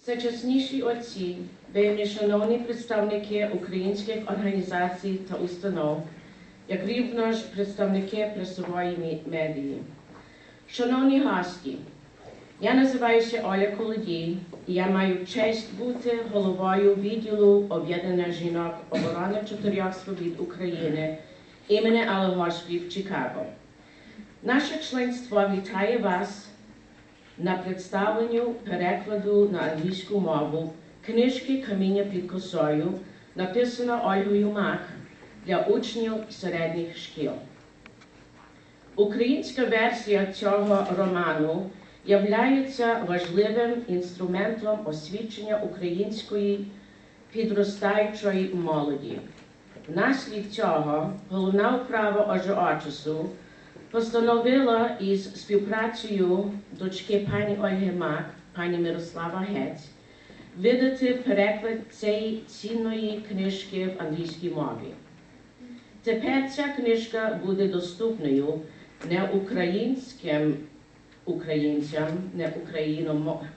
Всечасніші отці, вельми шановні представники українських організацій та установ, як рівно ж представники пресової медії. Шановні гості, я називаюся Оля Колодій, і я маю честь бути головою відділу об'єднання жінок оборони чотирьох свобід України імені Алегорської в Чикаго. Наше членство вітає вас на представленню перекладу на англійську мову книжки «Каміння під косою», написано Ольгою Мах для учнів середніх шкіл. Українська версія цього роману являється важливим інструментом освічення української підростаючої молоді. Внаслідок цього головна управа ОЖОЧСу постановила із співпрацею дочки пані Ольги Мак, пані Мирослава Гець, видати переклад цієї цінної книжки в англійській мові. Тепер ця книжка буде доступною не українським українцям, не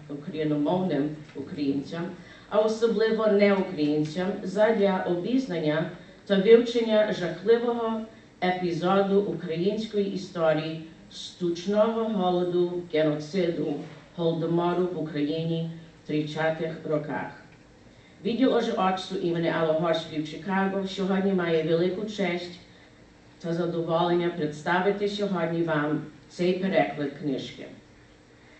україномовним українцям, а особливо неукраїнцям задля обізнання та вивчення жахливого епізоду української історії штучного голоду, геноциду, голодомору в Україні в 30-х роках. Відділ ОЖОЧСу імені Алегорської в Чикаго сьогодні має велику честь та задоволення представити сьогодні вам цей переклад книжки.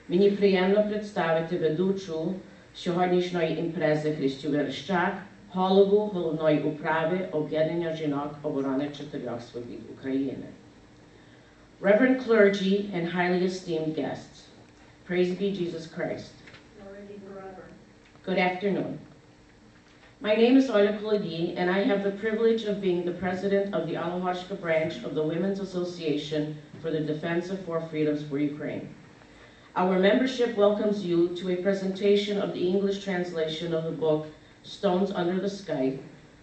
Мені приємно представити ведучу сьогоднішньої імпрези Христю Верещак, голову головної управи об'єднання жінок оборони чотирьох свобід України. Reverend clergy and highly esteemed guests, praise be Jesus Christ. Good afternoon. My name is Oля Kolodí, and I have the privilege of being the president of the Alehorska branch of the Women's Association for the Defense of Four Freedoms for Ukraine. Our membership welcomes you to a presentation of the English translation of the book Stones Under the Scythe,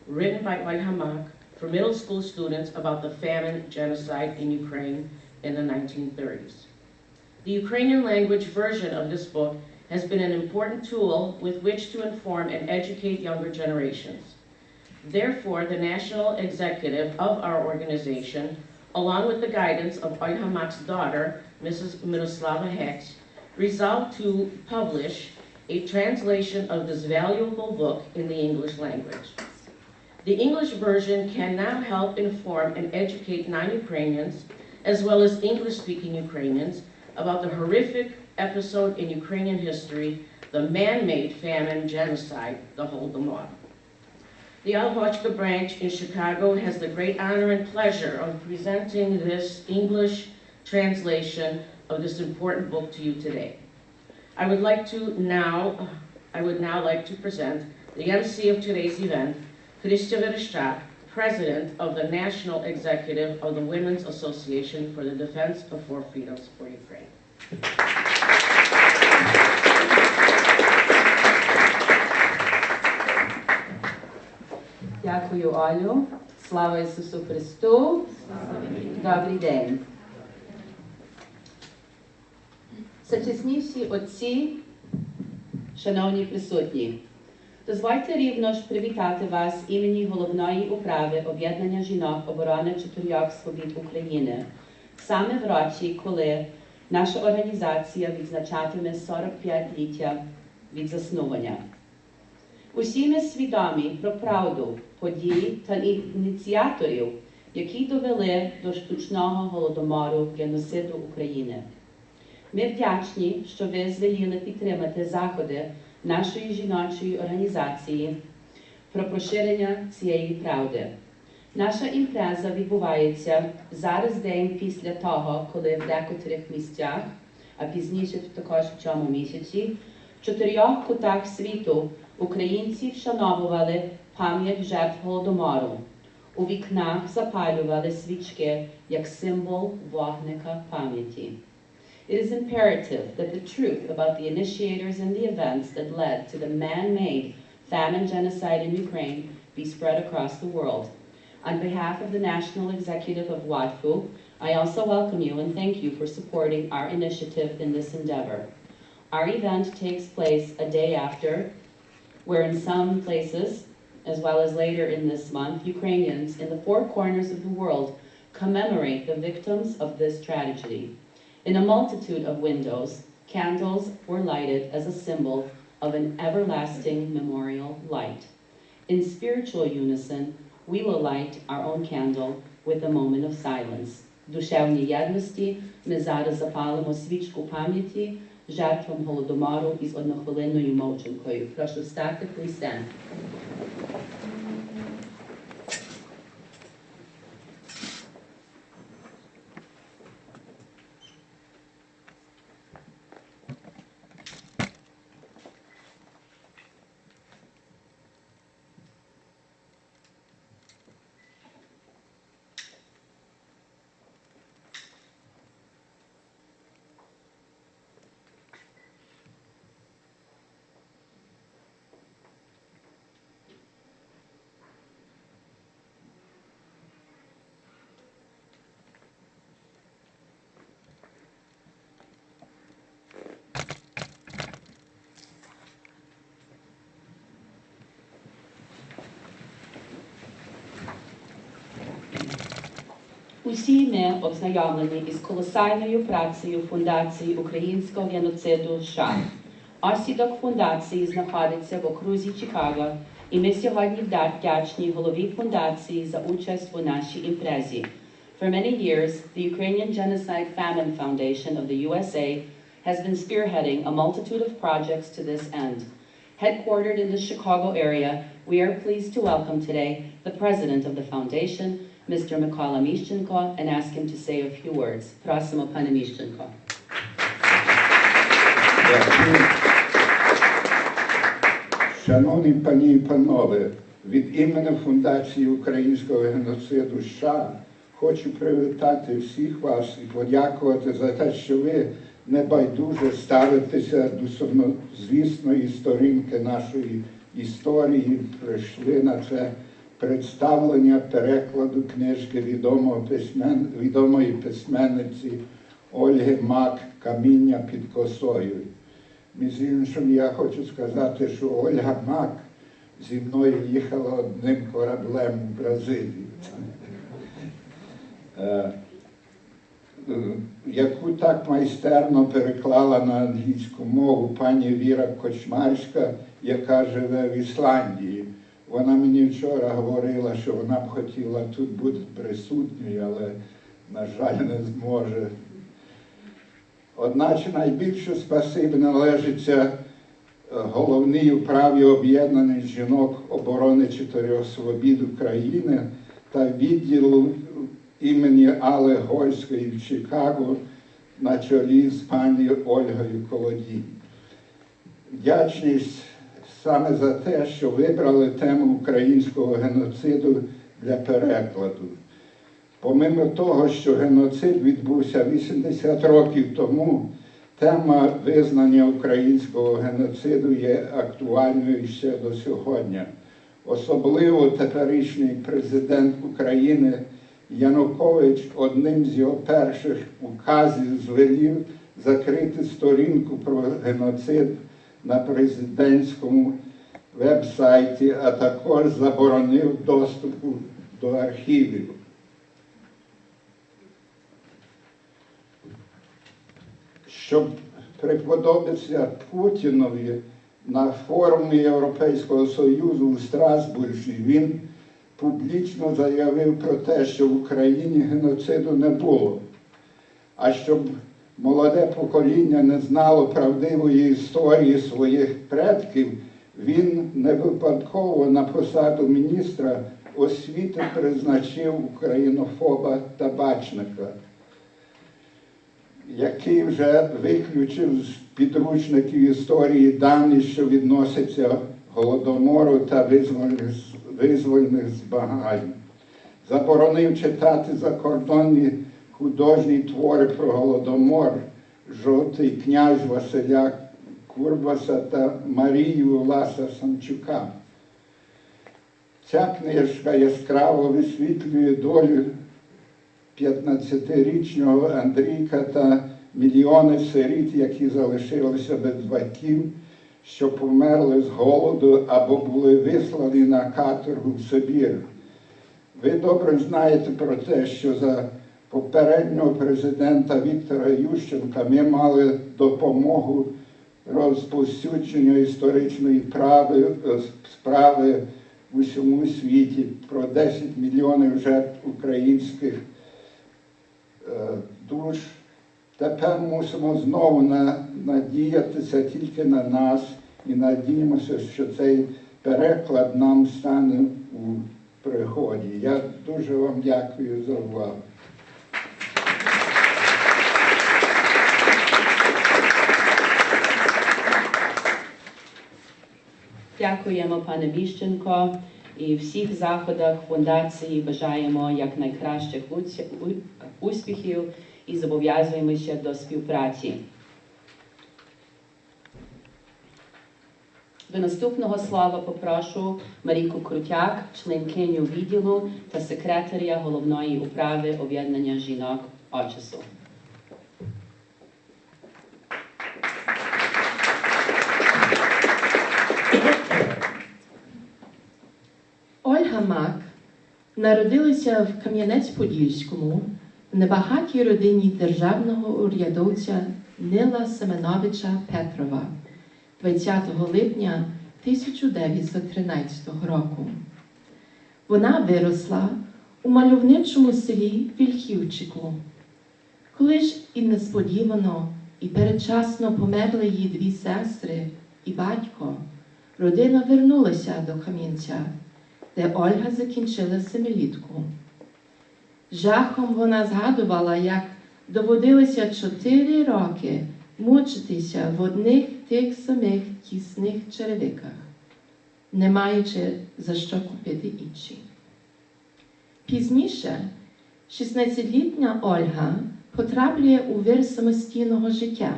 written by Olga Mak for middle school students about the famine genocide in Ukraine in the 1930s. The Ukrainian language version of this book has been an important tool with which to inform and educate younger generations. Therefore, the national executive of our organization, along with the guidance of Olga Mak's daughter, Mrs. Miroslava Hex, resolved to publish a translation of this valuable book in the English language. The English version can now help inform and educate non-Ukrainians, as well as English-speaking Ukrainians, about the horrific episode in Ukrainian history, the man-made famine genocide, the Holodomor. The Alehorska branch in Chicago has the great honor and pleasure of presenting this English translation of this important book to you today. I would now like to present the MC of today's event, Христя Верещак, President of the National Executive of the Women's Association for the Defense of Four Freedoms for Ukraine. Дякую, Олю. Слава Ісусу Христу. Добрий день. Всечасніші отці, шановні присутні, дозвольте рівно ж привітати вас імені головної управи об'єднання жінок оборони чотирьох свобід України, саме в році, коли наша організація відзначатиме 45-ліття від заснування. Усі ми свідомі про правду, подій та ініціаторів, які довели до штучного голодомору геноциду України. Ми вдячні, що ви звеліли підтримати заходи нашої жіночої організації про поширення цієї правди. Наша імпреза відбувається зараз день після того, коли в декотрих місцях, а пізніше також в цьому місяці, в чотирьох кутах світу українці вшановували пам'ять жертв Голодомору. У вікнах запалювали свічки як символ вогника пам'яті. It is imperative that the truth about the initiators and the events that led to the man-made famine genocide in Ukraine be spread across the world. On behalf of the National Executive of WADFU, I also welcome you and thank you for supporting our initiative in this endeavor. Our event takes place a day after, where in some places, as well as later in this month, Ukrainians in the four corners of the world commemorate the victims of this tragedy. In a multitude of windows, candles were lighted as a symbol of an everlasting memorial light. In spiritual unison, we will light our own candle with a moment of silence. В душевній єдності ми зараз запалимо свічку пам'яті жертвам Голодомору із однохвилинною мовчанкою. Прошу встати, please stand. Усі ми ознайомлені із колосальною працею Фундації українського геноциду США. Осідок фундації знаходиться в окрузі Чикаго, і ми сьогодні вдячні голові фундації за участь у нашій імпрезі. For many years, the Ukrainian Genocide Famine Foundation of the USA has been spearheading a multitude of projects to this end. Headquartered in the Chicago area, we are pleased to welcome today the president of the foundation, Mr. Mikola Mishchenko, and ask him to say a few words. Просимо, пане Міщенко. Шановні пані і панове, від імені Фундації українського геноциду США хочу привітати всіх вас і подякувати за те, що ви небайдуже ставитеся до сумнозвісної сторінки нашої історії, прийшли на це представлення перекладу книжки відомої письменниці Ольги Мак «Каміння під косою». Між іншим, я хочу сказати, що Ольга Мак зі мною їхала одним кораблем у Бразилію, яку так майстерно переклала на англійську мову пані Віра Кочмарська, яка живе в Ісландії. Вона мені вчора говорила, що вона б хотіла тут бути присутньою, але, на жаль, не зможе. Одначе найбільше спасибі належиться головній управі об'єднаних жінок оборони 4 свобід України та відділу імені Алли Гольської в Чикаго на чолі з пані Ольгою Колодій. Вдячність саме за те, що вибрали тему українського геноциду для перекладу. Помимо того, що геноцид відбувся 80 років тому, тема визнання українського геноциду є актуальною ще до сьогодні. Особливо теперішній президент України Янукович одним з його перших указів звелів закрити сторінку про геноцид на президентському веб-сайті, а також заборонив доступу до архівів. Щоб приподобатися Путінові на форумі Європейського Союзу у Страсбурзі, він публічно заявив про те, що в Україні геноциду не було. А щоб молоде покоління не знало правдивої історії своїх предків, він не випадково на посаду міністра освіти призначив українофоба Табачника, який вже виключив з підручників історії дані, що відносяться Голодомору та визвольних змагань. Заборонив читати закордонні художні твори про Голодомор «Жовтий князь» Василя Курбаса та Марію Ласа-Самчука. Ця книжка яскраво висвітлює долю 15-річного Андрійка та мільйони сиріт, які залишилися без батьків, що померли з голоду або були вислані на каторгу в Сибір. Ви добре знаєте про те, що за попереднього президента Віктора Ющенка ми мали допомогу розповсюдженню історичної справи в усьому світі про 10 мільйонів жертв українських душ. Тепер мусимо знову надіятися тільки на нас і надіємося, що цей переклад нам стане у пригоді. Я дуже вам дякую за увагу. Дякуємо, пане Біщенко, і в всіх заходах фундації бажаємо якнайкращих успіхів і зобов'язуємося до співпраці. До наступного слова попрошу Марійку Крутяк, членкиню відділу та секретаря головної управи об'єднання жінок ОЧСу. Ольга Мак народилася в Кам'янець-Подільському в небагатій родині державного урядовця Нила Семеновича Петрова 20 липня 1913 року. Вона виросла у мальовничому селі Вільхівчику. Коли ж і несподівано, і передчасно померли її дві сестри і батько, родина вернулася до Кам'янця, де Ольга закінчила семилітку. Жахом вона згадувала, як доводилося 4 роки мучитися в одних тих самих тісних черевиках, не маючи за що купити інші. Пізніше 16-літня Ольга потраплює у вир самостійного життя.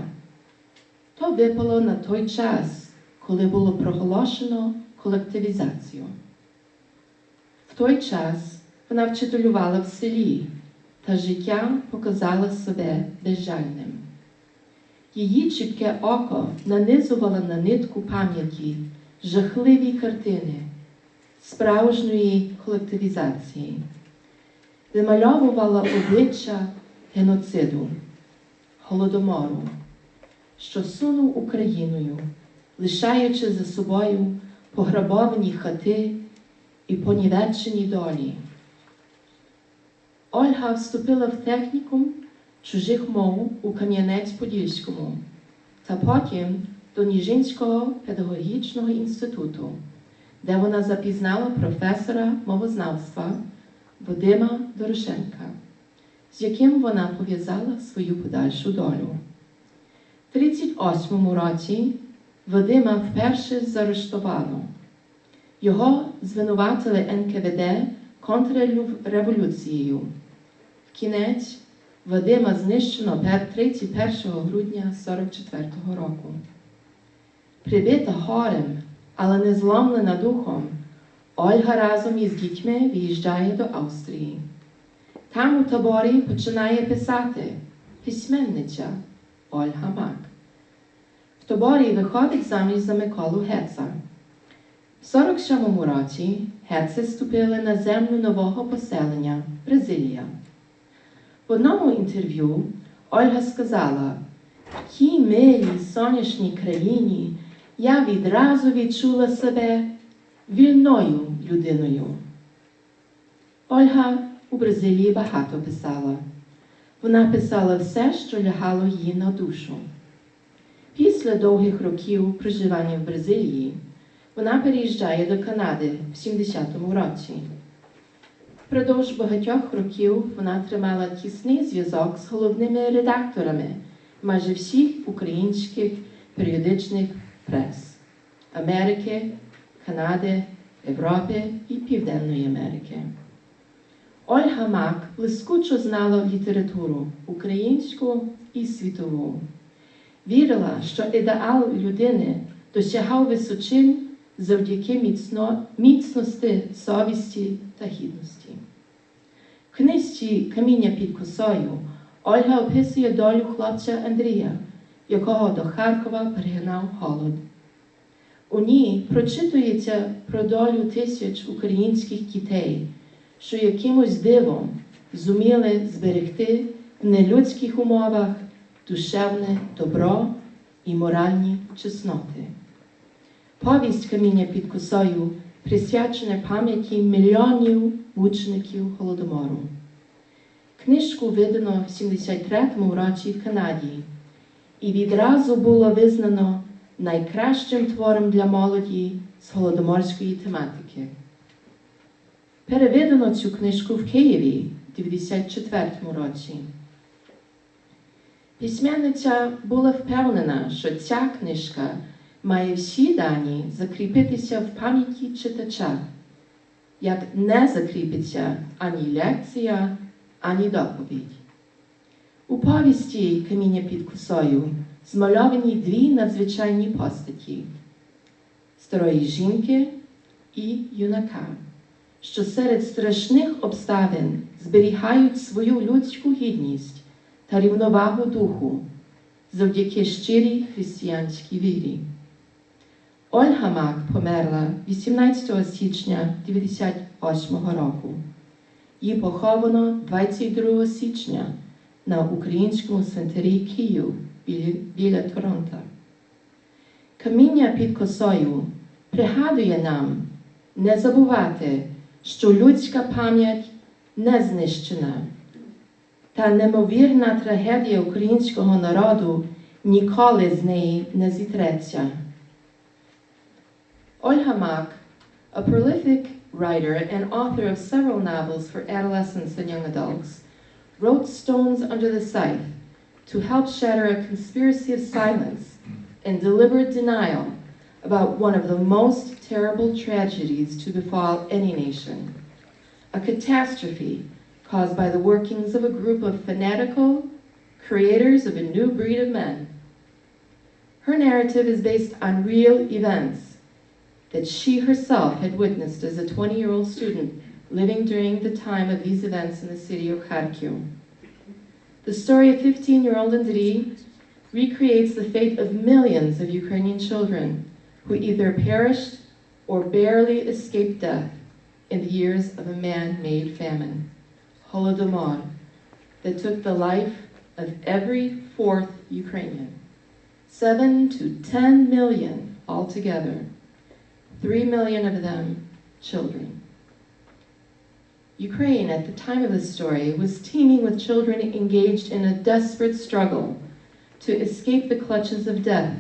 То випало на той час, коли було проголошено колективізацію. В той час вона вчителювала в селі, та життя показало себе безжальним. Її чіпке око нанизувало на нитку пам'яті жахливі картини справжньої колективізації, вимальовувала обличчя геноциду, голодомору, що сунув Україною, лишаючи за собою пограбовані хати і понівечені долі. Ольга вступила в технікум чужих мов у Кам'янець-Подільському та потім до Ніжинського педагогічного інституту, де вона запізнала професора мовознавства Вадима Дорошенка, з яким вона пов'язала свою подальшу долю. В 1938 році Вадима вперше заарештовано. Його звинуватили НКВД контрреволюцією. В кінець Вадима знищено 31 грудня 1944 року. Прибита горем, але не зломлена духом, Ольга разом із дітьми виїжджає до Австрії. Там у таборі починає писати письменниця Ольга Мак. В таборі виходить заміж за Миколу Геца. В 1947 році Геци ступили на землю нового поселення – Бразилія. В одному інтерв'ю Ольга сказала: «В тій милій сонячній країні я відразу відчула себе вільною людиною». Ольга у Бразилії багато писала. Вона писала все, що лягало їй на душу. Після довгих років проживання в Бразилії вона переїжджає до Канади в 70-му році. Впродовж багатьох років вона тримала тісний зв'язок з головними редакторами майже всіх українських періодичних прес – Америки, Канади, Європи і Південної Америки. Ольга Мак блискучо знала літературу – українську і світову. Вірила, що ідеал людини досягав височин завдяки міцності, совісті та гідності. В книжці «Каміння під косою» Ольга описує долю хлопця Андрія, якого до Харкова перегнав голод. У ній прочитується про долю тисяч українських дітей, що якимось дивом зуміли зберегти в нелюдських умовах душевне добро і моральні чесноти. Повість «Каміння під косою» присвячена пам'яті мільйонів мучеників Голодомору. Книжку видано в 73-му році в Канаді і відразу було визнано найкращим твором для молоді з голодоморської тематики. Переведено цю книжку в Києві в 94-му році. Письменниця була впевнена, що ця книжка має всі дані закріпитися в пам'яті читача, як не закріпиться ані лекція, ані доповідь. У повісті «Каміння під косою» змальовані дві надзвичайні постаті – старої жінки і юнака, що серед страшних обставин зберігають свою людську гідність та рівновагу духу завдяки щирій християнській вірі. Ольга Мак померла 18 січня 1998 року. Її поховано 22 січня на українському цвинтарі Київ біля Торонто. «Каміння під косою» пригадує нам не забувати, що людська пам'ять не знищена, та немовірна трагедія українського народу ніколи з неї не зітреться. Ольга Мак, a prolific writer and author of several novels for adolescents and young adults, wrote Stones Under the Scythe to help shatter a conspiracy of silence and deliberate denial about one of the most terrible tragedies to befall any nation, a catastrophe caused by the workings of a group of fanatical creators of a new breed of men. Her narrative is based on real events that she herself had witnessed as a 20-year-old student living during the time of these events in the city of Kharkiv. The story of 15-year-old Andriy recreates the fate of millions of Ukrainian children who either perished or barely escaped death in the years of a man-made famine, Holodomor, that took the life of every fourth Ukrainian, 7 to 10 million altogether, 3 million of them children. Ukraine, at the time of the story, was teeming with children engaged in a desperate struggle to escape the clutches of death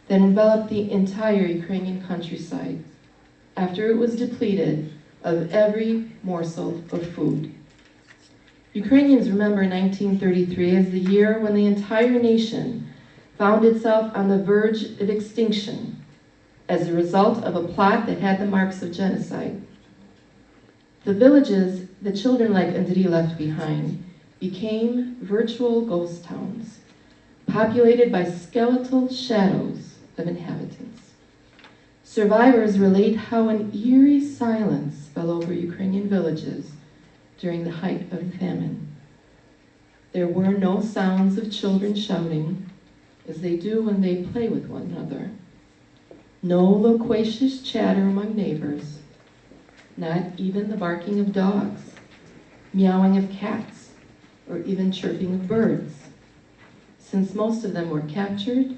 that enveloped the entire Ukrainian countryside after it was depleted of every morsel of food. Ukrainians remember 1933 as the year when the entire nation found itself on the verge of extinction as a result of a plot that had the marks of genocide. The villages that children like Andriy left behind became virtual ghost towns, populated by skeletal shadows of inhabitants. Survivors relate how an eerie silence fell over Ukrainian villages during the height of the famine. There were no sounds of children shouting, as they do when they play with one another. No loquacious chatter among neighbors, not even the barking of dogs, meowing of cats, or even chirping of birds, since most of them were captured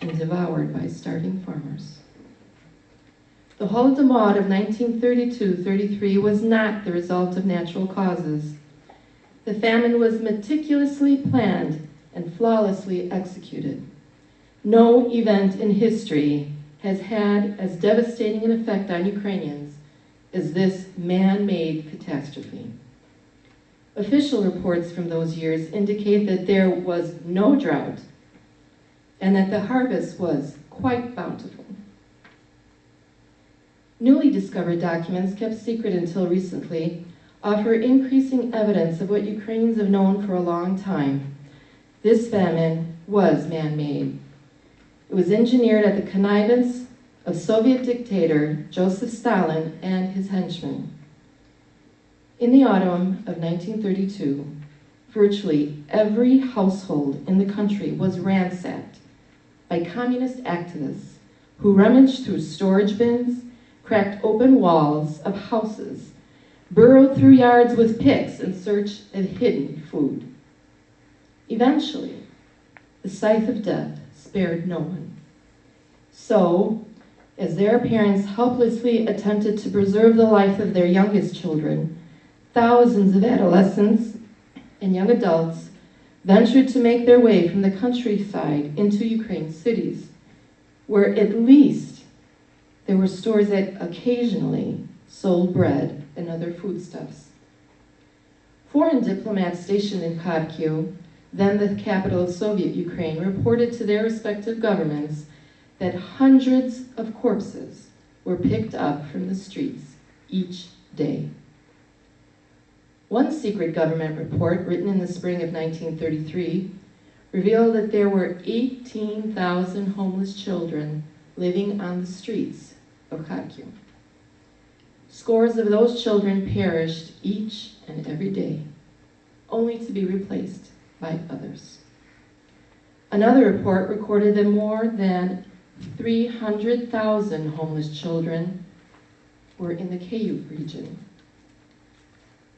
and devoured by starving farmers. The Holodomor of 1932-33 was not the result of natural causes. The famine was meticulously planned and flawlessly executed. No event in history has had as devastating an effect on Ukrainians as this man-made catastrophe. Official reports from those years indicate that there was no drought and that the harvest was quite bountiful. Newly discovered documents kept secret until recently offer increasing evidence of what Ukrainians have known for a long time. This famine was man-made. It was engineered at the connivance of Soviet dictator Joseph Stalin and his henchmen. In the autumn of 1932, virtually every household in the country was ransacked by communist activists who rummaged through storage bins, cracked open walls of houses, burrowed through yards with picks in search of hidden food. Eventually, the scythe of death spared no one. So, as their parents helplessly attempted to preserve the life of their youngest children, thousands of adolescents and young adults ventured to make their way from the countryside into Ukraine's cities, where at least there were stores that occasionally sold bread and other foodstuffs. Foreign diplomats stationed in Kharkiv, then the capital of Soviet Ukraine, reported to their respective governments that hundreds of corpses were picked up from the streets each day. One secret government report, written in the spring of 1933, revealed that there were 18,000 homeless children living on the streets of Kharkiv. Scores of those children perished each and every day, only to be replaced by others. Another report recorded that more than 300,000 homeless children were in the Kyiv region.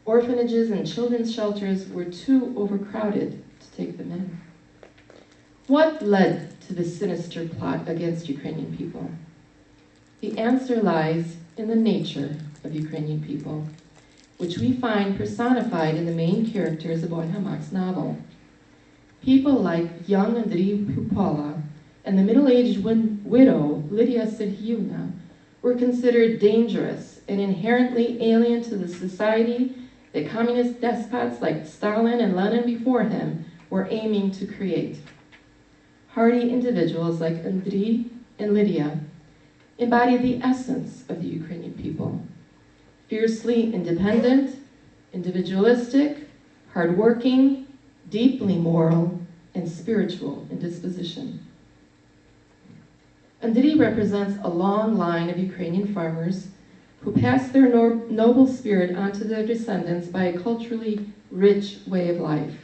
Orphanages and children's shelters were too overcrowded to take them in. What led to this sinister plot against Ukrainian people? The answer lies in the nature of Ukrainian people, which we find personified in the main characters of Olha Mach's novel. People like young Andriy Pupola and the middle-aged widow Lydia Serhiyevna were considered dangerous and inherently alien to the society that communist despots like Stalin and Lenin before him were aiming to create. Hardy individuals like Andriy and Lydia embody the essence of the Ukrainian people. Fiercely independent, individualistic, hardworking, deeply moral, and spiritual in disposition. Andriy represents a long line of Ukrainian farmers who passed their noble spirit onto their descendants by a culturally rich way of life,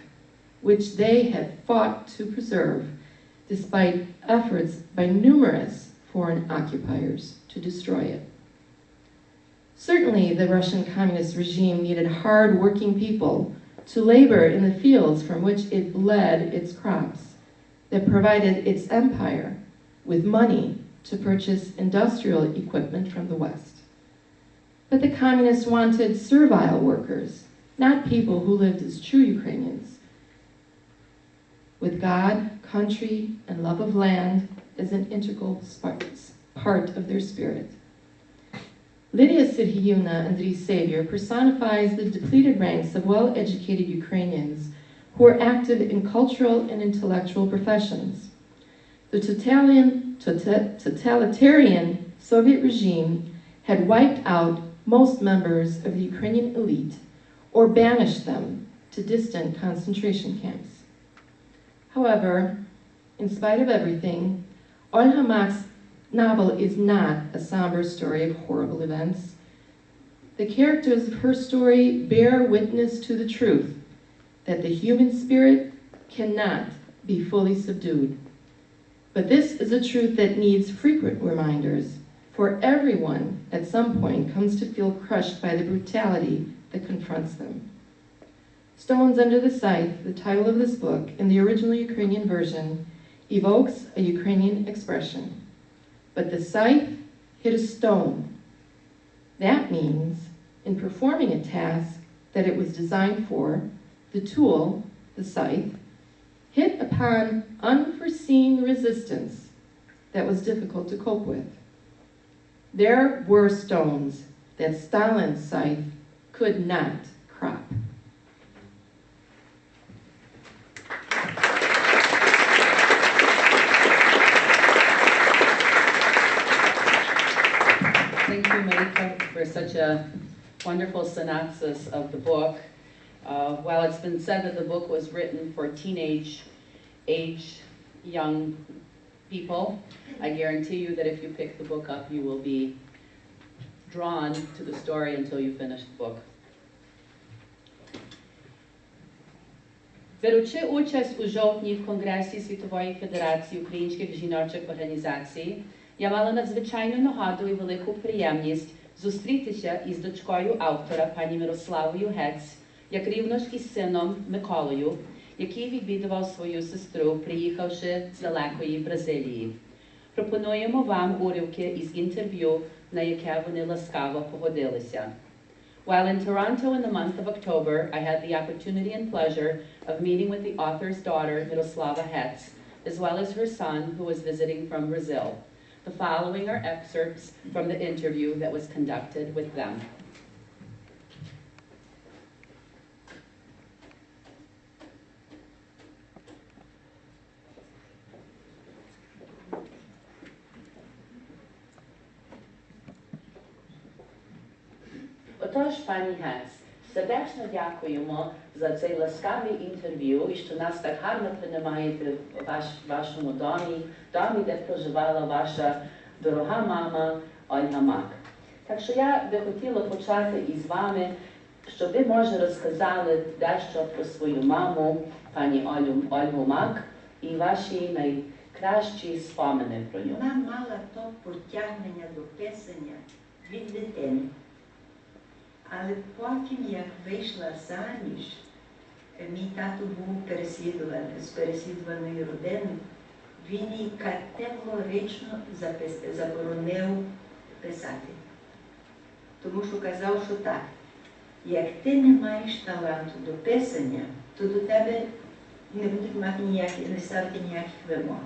which they had fought to preserve despite efforts by numerous foreign occupiers to destroy it. Certainly, the Russian communist regime needed hard-working people to labor in the fields from which it led its crops, that provided its empire with money to purchase industrial equipment from the West. But the communists wanted servile workers, not people who lived as true Ukrainians, with God, country, and love of land as an integral part of their spirit. Lydia Serhiyevna, Andriy's savior, personifies the depleted ranks of well-educated Ukrainians who are active in cultural and intellectual professions. The totalitarian Soviet regime had wiped out most members of the Ukrainian elite or banished them to distant concentration camps. However, in spite of everything, Olha Mach's novel is not a somber story of horrible events. The characters of her story bear witness to the truth that the human spirit cannot be fully subdued. But this is a truth that needs frequent reminders, for everyone at some point comes to feel crushed by the brutality that confronts them. Stones Under the Scythe, the title of this book, in the original Ukrainian version, evokes a Ukrainian expression. But the scythe hit a stone. That means, in performing a task that it was designed for, the tool, the scythe, hit upon unforeseen resistance that was difficult to cope with. There were stones that Stalin's scythe could not crop. Thank you, Malika, for such a wonderful synopsis of the book. While it's been said that the book was written for teenage age young people, I guarantee you that if you pick the book up, you will be drawn to the story until you finish the book. Беручи участь у жовтні в Конгресі Світової Федерації українських жіночих організацій, я мала надзвичайну нагоду і велику приємність зустрітися із дочкою автора, пані Мирославою Гець, як рівно ж із сином Миколою, який відвідував свою сестру, приїхавши з далекої Бразилії. Пропонуємо вам уривки із інтерв'ю, на яке вони ласкаво погодилися. While in Toronto in the month of October, I had the opportunity and pleasure of meeting with the author's daughter, Miroslava Hetz, as well as her son, who was visiting from Brazil. The following are excerpts from the interview that was conducted with them. Отож, пані Гець, сердечно дякуємо за цей ласкавий інтерв'ю і що нас так гарно приймаєте в вашому домі, де проживала ваша дорога мама Ольга Мак. Так що я би хотіла почати із вами, щоб ви, може, розказали дещо про свою маму, пані Ольгу Мак, і ваші найкращі спомини про нього. Вона мала то потягнення до писання від дитини. Але потім, як вийшла заміж, мій тато був з переслідуваної родини, він їй категорично заборонив писати. Тому що казав, що так, як ти не маєш таланту до писання, то до тебе не будуть не ставити ніяких вимог.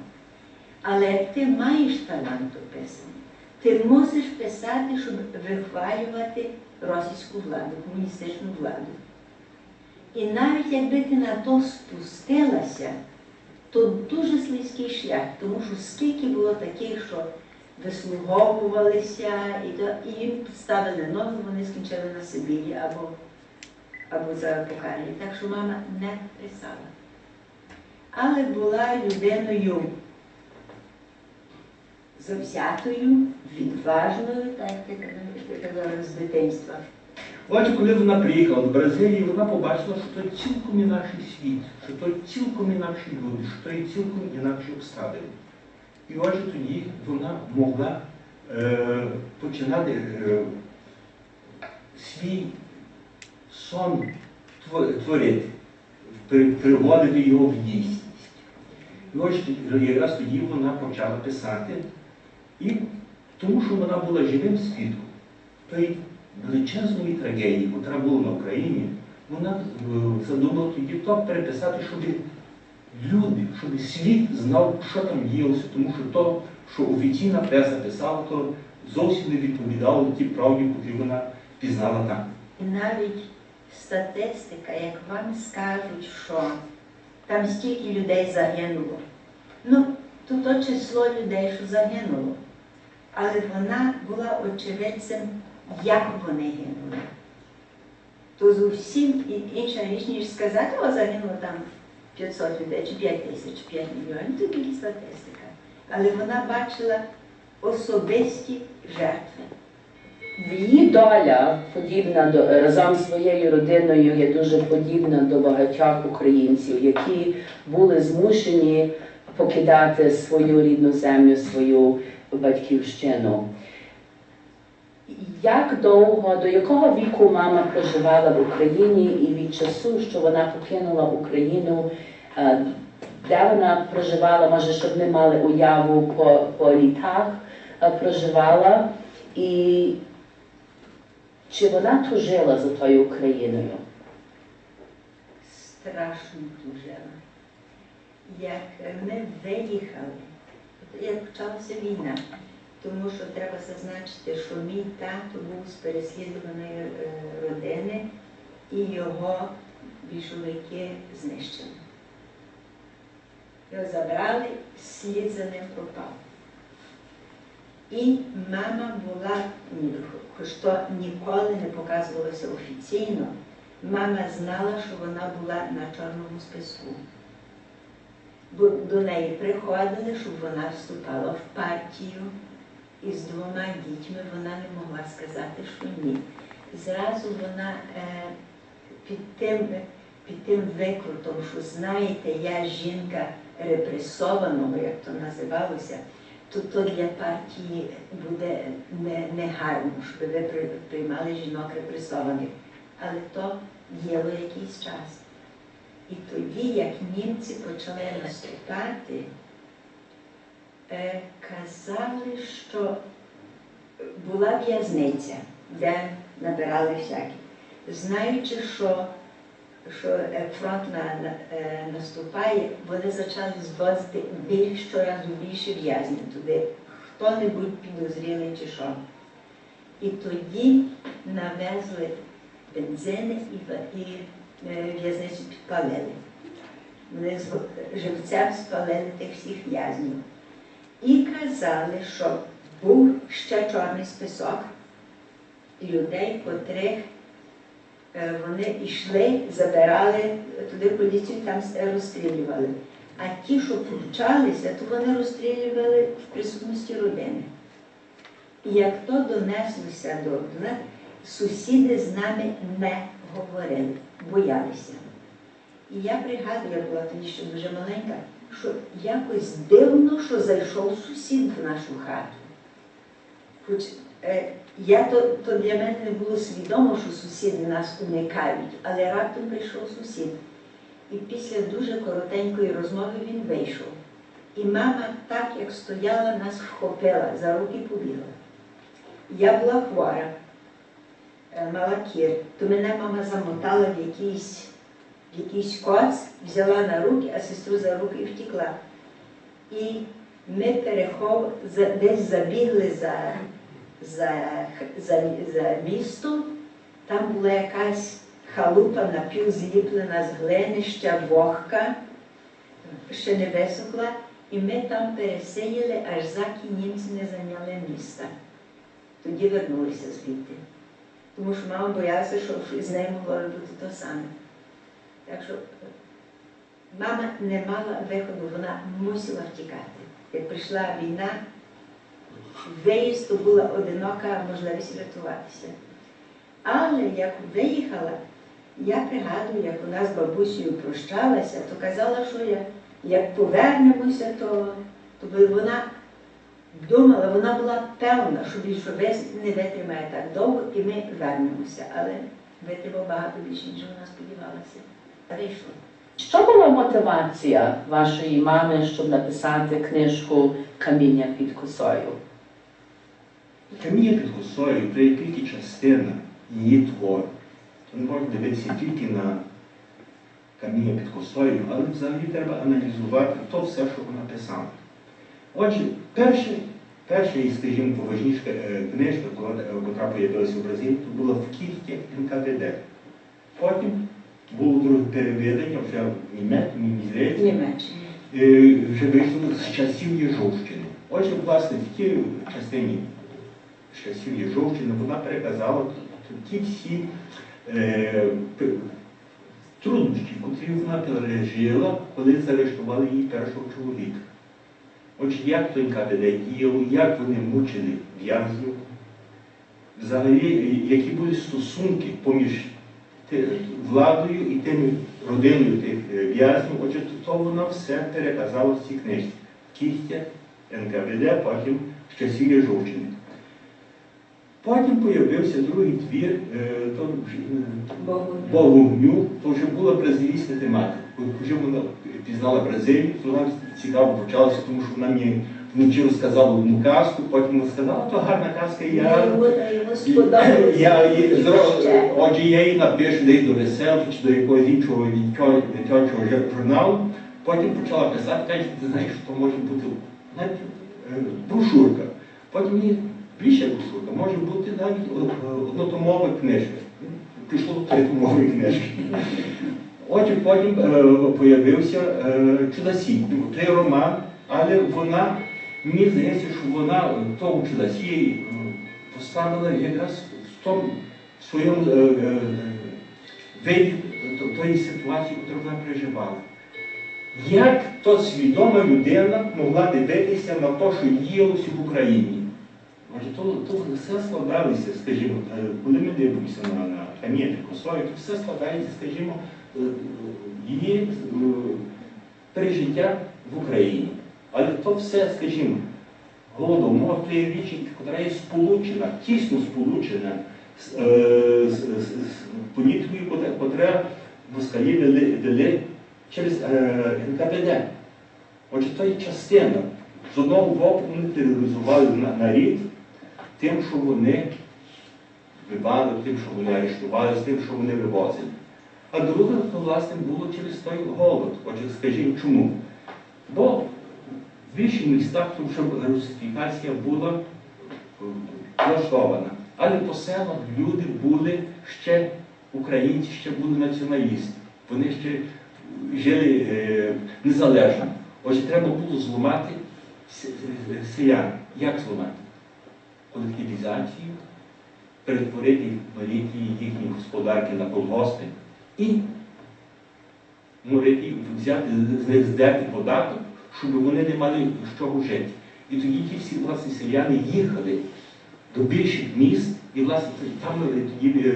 Але як ти маєш талант до писання, ти мусиш писати, щоб вихвалювати російську владу, комуністичну владу. І навіть якби ти на то спустилася, то дуже слизький шлях, тому що скільки було таких, що вислуговувалися, і їм ставили ноги, вони скінчили на Сибірі або за покарання. Так що мама не писала. Але була людиною завзятою, відважною, так як ти казала, з дитинства. Отже, коли вона приїхала до Бразилії, вона побачила, що то цілком інакший світ, що то цілком інакші люди, що то є цілком інакші обставини. І отже, тоді вона могла починати свій сон творити, приводити його в дійсність. І отже, якраз тоді вона почала писати, і тому що вона була живим свідком тої величезної трагедії, яка була на Україні, вона задумала тоді то переписати, щоб люди, щоб світ знав, що там діялося, тому що то, що офіційна преса писала, то зовсім не відповідало тій правді, яку вона пізнала там. І навіть статистика, як вам скажуть, що там стільки людей загинуло. Ну, то число людей, що загинуло. Але вона була очевидцем, як вони гинули. То зовсім інша річ, ніж сказати, о, загинуло там 500 людей, чи 5 тисяч, 5 мільйонів, це тільки статистика. Але вона бачила особисті жертви. Її доля, разом з своєю родиною, є дуже подібна до багатьох українців, які були змушені покидати свою рідну землю, свою батьківщину. Як довго, до якого віку мама проживала в Україні і від часу, що вона покинула Україну, де вона проживала, може, щоб ми мали уяву по літах, проживала, і чи вона тужила за тою Україною? Страшно тужила. Як ми виїхали, як почалася війна, тому що треба зазначити, що мій тато був з переслідуваної родини і його більшовики знищили. Його забрали, слід за ним пропав. І мама була, хоч то ніколи не показувалося офіційно, мама знала, що вона була на чорному списку. Бо до неї приходили, щоб вона вступала в партію, і з 2 дітьми вона не могла сказати, що ні. Зразу вона під тим під тим викрутом, що знаєте, я жінка репресованого, як то називалося, то для партії буде негарно, щоб ви приймали жінок репресованих. Але то діяло якийсь час. І тоді, як німці почали наступати, казали, що була в'язниця, де набирали всякі. Знаючи, що фронт наступає, вони почали звозити щоразу більше в'язнів туди, хто-небудь підозрілий чи що. І тоді навезли бензини і в'язницю підпалили. Вони живцем спалили тих всіх в'язнів. І казали, що був ще чорний список людей, котрих вони йшли, забирали туди поліцію, там розстрілювали. А ті, що повчалися, то вони розстрілювали в присутності родини. І як то донеслося до дна, сусіди з нами не говорили, боялися. І я пригадую, я була тоді ще дуже маленька, що якось дивно, що зайшов сусід в нашу хату. Хоч то для мене не було свідомо, що сусіди нас уникають, але раптом прийшов сусід. І після дуже коротенької розмови він вийшов. І мама так, як стояла, нас вхопила, за руки побігла. Я була хвора, мала кір, то мене мама замотала в якийсь коц, взяла на руки, а сестру за руки і втекла. І ми десь забігли за місто, там була якась халупа напівзліплена з глини, ще вогка, ще не висохла, і ми там пересиділи, аж заки німці не зайняли міста. Тоді вернулися звідти. Тому що мама боялася, що з нею могло бути те саме. Так що мама не мала виходу, вона мусила втікати. Як прийшла війна, виїзд то була одинока можливість врятуватися. Але як виїхала, я пригадую, як у нас з бабусею прощалася, то казала, що як повернемося, то вона думала, вона була певна, що більше не витримає так довго, і ми вернемося. Але витримав багато більше, ніж вона сподівалася. Вийшло. Що була мотивація вашої мами, щоб написати книжку «Каміння під косою»? Каміння під косою – це є тільки частина її твору. То не можна дивитися тільки на каміння під косою, але взагалі треба аналізувати то все, що вона писала. Отже, перша і, скажімо, поважніша книжка, яка з'явилася в Бразилії, то була «В кіхті НКВД». Потім було друге переведення, вже в Німеччині, вже вийшло з часів Єжовщини. Отже, власне, в тій частині з часів Єжовщини вона переказала ті всі труднощі, які вона пережила, коли заарештували її першого чоловіка. Отже, як то НКВД діяло, як вони мучили в'язнів, взагалі, які були стосунки поміж владою і тими родиною тих в'язнів. Отже, то вона все переказала в цій книжці. Кістя, НКВД, потім з часів Єжовщини. Потім з'явився другий твір «Богогню», то вже була бразилійська тематика. Вже вона пізнала Бразилію, то вона цікаво почалася, тому що вона мені вночі розказала одну казку, потім вона сказала, то гарна казка, отже, я її напишу десь до «Веселки» чи до якогось іншого дитячого журналу. Потім почала писати, каже, ти знаєш, що може бути брошурка. Потім мені більше брошурка, може бути навіть однотомова книжка. Пішло тритомової книжки. Отже, потім з'явився «Чудосій». Це роман, але вона, мені здається, що вона в тому «Чудосії» поставила якраз в тому своєму виді тої ситуації, яку вона переживала. Як то свідома людина могла дивитися на те, що діялося в Україні? Отже, то все складалося, скажімо, коли ми дивимося на каміння під косою, то все складається, скажімо, її пережиття в Україні. Але то все, скажімо, голодомор, це є річ, яка є сполучена, тісно сполучена з політикою котра москалі вели через НКВД. Отже, то є частина. З одного боку вони тероризували народ тим, що вони вибали, тим, що вони арештували, тим, що вони вивозили. А друге, то, власне, було через той голод. Отже, скажімо, чому? Бо в більших містах, тому що русифікація була влаштована. Але по селах люди були ще українці, ще були націоналісти. Вони ще жили незалежно. Отже, треба було зламати селян. Як зламати? Колективізацію, перетворити їхні господарки на колгоспи і взяти, здати податок, щоб вони не мали з чого жити. І тоді ті всі, власне, селяни їхали до більших міст, і, власне, там тоді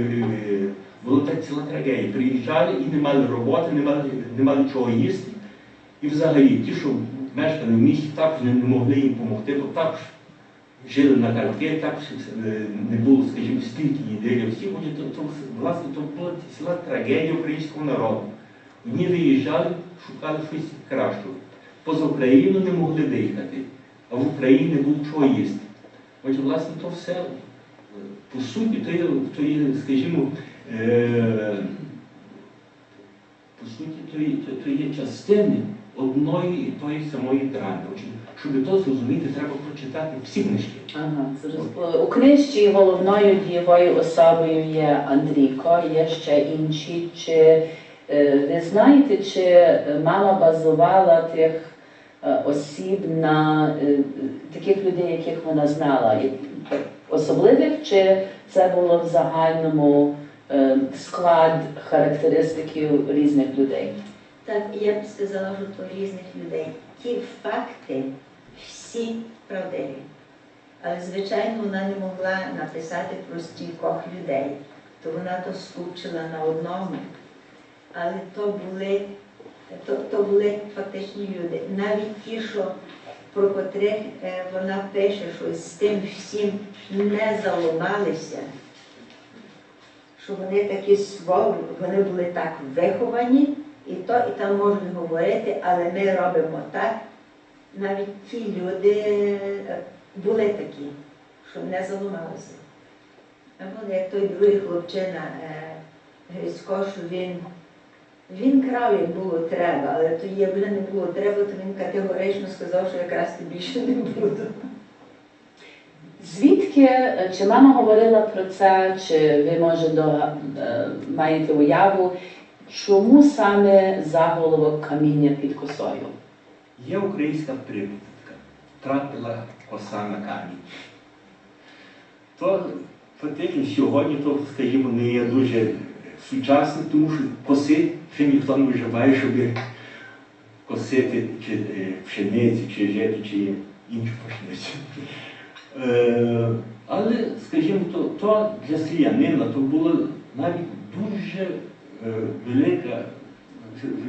була ціла трагедія. Приїжджали і не мали роботи, не мали чого їсти. І взагалі, ті, що мешкали в місті, також не могли їм допомогти, бо також жили на картки, також не було, скажімо, стільки їди для всіх. Власне, то була ціла трагедія українського народу. Одні виїжджали, шукали щось кращого. Поза Україну не могли виїхати, а в Україні не було чого їсти. Отже, власне, то все, по суті, то є, скажімо, по суті, то є частини одної і тої самої драми. Щоб то зрозуміти, треба прочитати всі книжки. Ага, у книжці головною дієвою особою є Андрійко, є ще інші. Чи ви знаєте, чи мама базувала тих осіб на таких людей, яких вона знала? Особливих, чи це було в загальному склад характеристиків різних людей? Так, я б сказала, що то різних людей. Ті факти всі правдиві. Але, звичайно, вона не могла написати про стількох людей, то вона то скупчила на одному. Але то були фактичні люди. Навіть ті, що про котрих вона пише, що з тим всім не заламалися, що вони такі вони були так виховані, і там можуть говорити, але ми робимо так. Навіть ті люди були такі, що не заламалися. Або як той другий хлопчина Грицько, що він крав, як було треба, але тоді, як не було треба, то він категорично сказав, що якраз ти більше не буду. Звідки, чи мама говорила про це, чи ви, може, маєте уяву, чому саме заголовок каміння під косою? Є українська приповідка «Трапила коса на камінь». То фактично сьогодні, то, скажімо, не є дуже сучасно, тому що коси ще ніхто не вживає, щоб косити чи пшеницю, чи жито, чи іншу пшеницю. Але, скажімо, то для селянина то була навіть дуже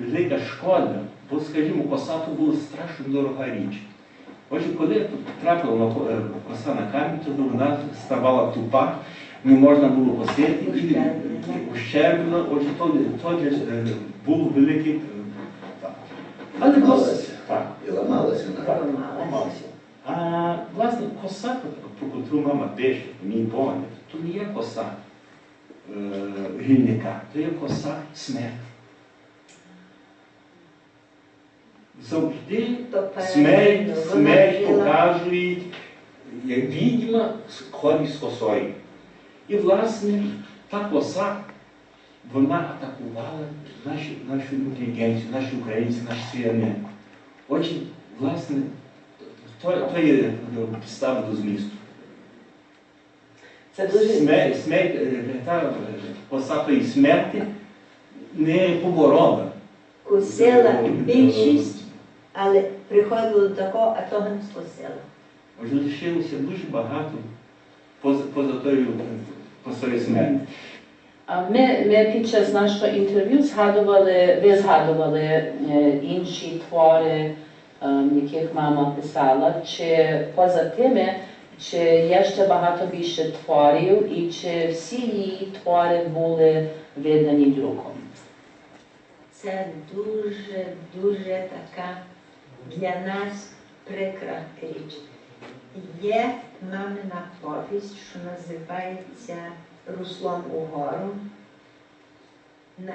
велика шкода, бо, скажімо, коса то була страшно дорога річ. Отже, коли трапила коса на камінь, то вона ставала тупа, не можна було косити, і ущербна, отже, то було великий. Але І ламалася. ламалася. А, власне, коса, про котру мама пише, мій погляд, то не є коса гільника, то є коса смерті. Завжди смерть показують, як відьма ходить з косою. І, власне, та коса, вона атакувала нашу інтелігенцію, наші українці, наші селяни. Отже, власне, то є підстава до змісту. Це дуже... Та коса тої смерті не поборола. Косила більшість, але приходило до такого, а того не скосила. Отже, лишилося дуже багато поза тою косою смерті. Ми під час нашого інтерв'ю ви згадували інші твори, яких мама писала, чи поза тими, чи є ще багато більше творів, і чи всі її твори були видані друком? Це дуже така для нас прикра річ. Є мамина повість, що називається «Руслом угору», на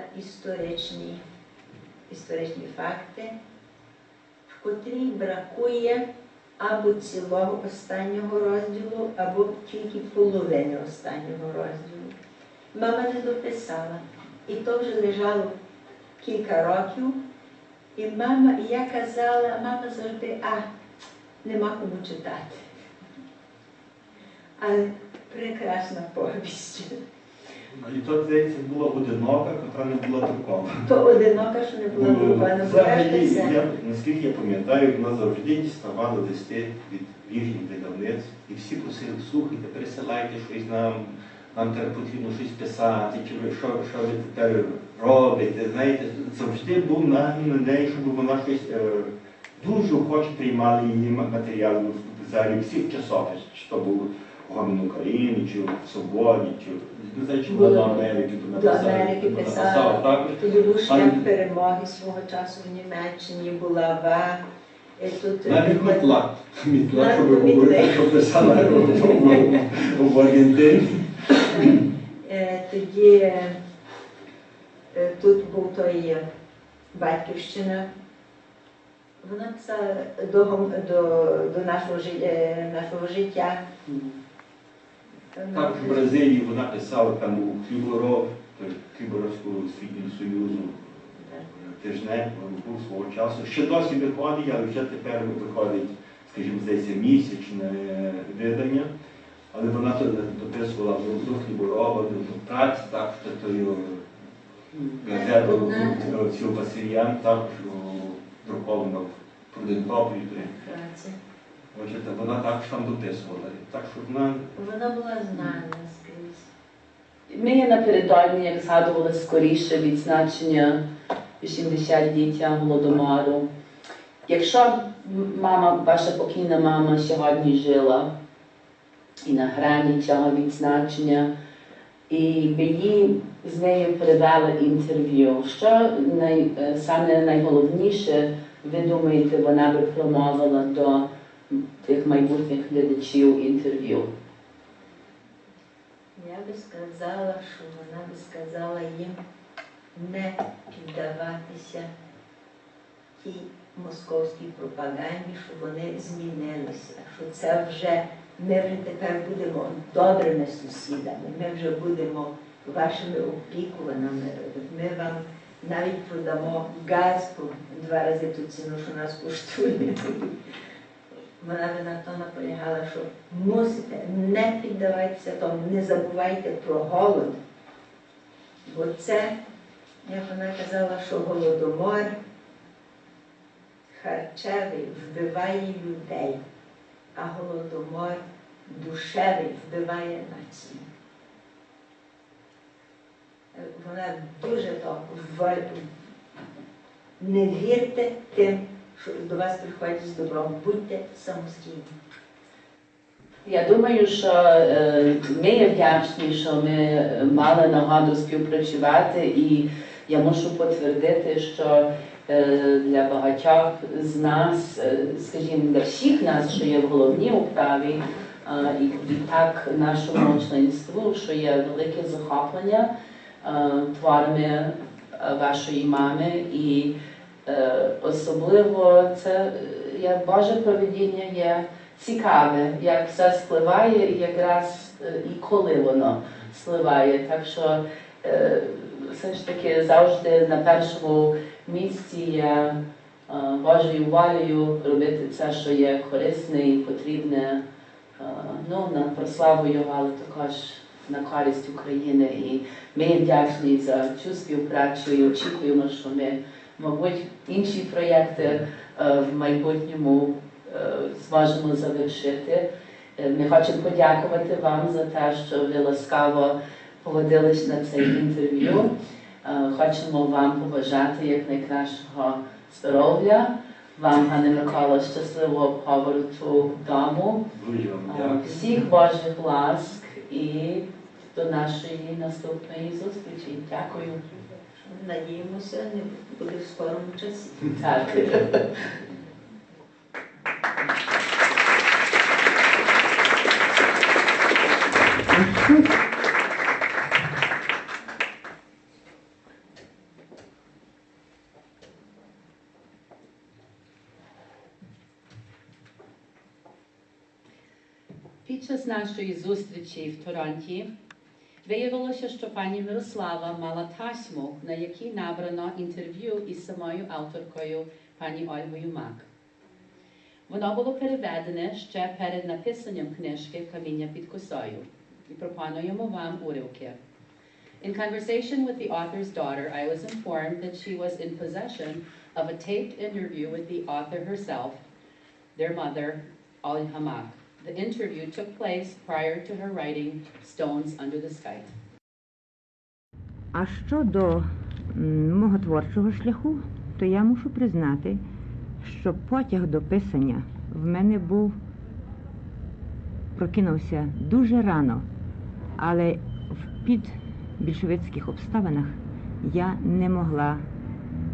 історичні факти, в котрій бракує або цілого останнього розділу, або тільки половини останнього розділу. Мама не дописала. І то вже лежало кілька років. І я казала, мама завжди, нема кому читати. Але прекрасна повість. І то, здається, була одинока, яка не була друкована. То одинока, що не була друкована. Взагалі, наскільки я пам'ятаю, вона завжди діставала листи від різних видавництв, і всі просили, слухайте, присилайте щось нам треба потрібно щось писати, чи що ви тепер робите. Знаєте, завжди був нагляд на неї, щоб вона щось дуже охоче приймали її матеріали взагалі всіх часописів, чи то було «Гомін України», чи в «Свободі», чи не знаю, чи була до Америки, до Америки писала. Тоді був шлях перемоги свого часу в Німеччині, булава. Навіть метла, щоб говорити, що писала в Аргентині. Тоді тут був той Батьківщина. Вона писала до нашого життя. Так, в Бразилії вона писала там у Хліборовського Союзу тижневик, був свого часу. Ще досі виходить, але вже тепер виходить, скажімо, здається, місячне видання. Але вона дописувала до Хліборова, до праці, так, що тою газету цю Васильян, також друковано в Прудентополі. Отже, вона також там дописувала. Так що вона була знана скрізь. Ми напередодні, як згадували скоріше, відзначення 80-ліття Голодомору. Якщо ваша покійна мама сьогодні жила і на грані цього відзначення, і ви з нею передали інтерв'ю, що саме найголовніше, ви думаєте, вона би промовила до тих майбутніх глядачів інтерв'ю? Я би сказала, що вона би сказала їм не піддаватися тій московській пропаганді, що вони змінилися, що це вже, ми вже тепер будемо добрими сусідами, ми вже будемо вашими опікуваними, ми вам навіть продамо газ по 2 рази ту ціну, що нас коштує. Вона би на то наполягала, що мусите, не піддавайтеся тому, не забувайте про голод. Бо це, як вона казала, що голодомор харчевий вбиває людей, а голодомор душевий вбиває націю. Вона дуже то, не вірте тим, що до вас приходять з добром, будьте самостійні. Я думаю, що ми є вдячні, що ми мали нагоду співпрацювати, і я можу підтвердити, що для багатьох з нас, скажімо, для всіх нас, що є в головній управі, і так нашому членству, що є велике захоплення творами вашої мами, і особливо це Боже провидіння є цікаве, як все спливає і якраз і коли воно спливає. Так що все ж таки завжди на першому місці є Божою волею робити це, що є корисне і потрібне, на прославу Його, але також на користь України. І ми вдячні за цю співпрацю і очікуємо, що ми, мабуть, інші проєкти в майбутньому зможемо завершити. Ми хочемо подякувати вам за те, що ви ласкаво погодились на це інтерв'ю. Хочемо вам побажати якнайкращого здоров'я. Вам, пане Микола, щасливого повороту додому. Дуже вам дякую. Всіх Божих ласк і до нашої наступної зустрічі. Дякую. Надіємося, не буде в скорому часі. Так. Під час нашої зустрічі в Торонті виявилося, що пані Мирослава мала тасьму, на якій набрано інтерв'ю із самою авторкою пані Ольгою Мак. Воно було переведене ще перед написанням книжки «Каміння під косою». І пропонуємо вам уривки. In conversation with the author's daughter, I was informed that she was in possession of a taped interview with the author herself, their mother, Olga Mak. The interview took place prior to her writing Stones Under the Scythe. А щодо мого творчого шляху, то я мушу признати, що потяг до писання в мене прокинувся дуже рано, але в підбільшовицьких обставинах я не могла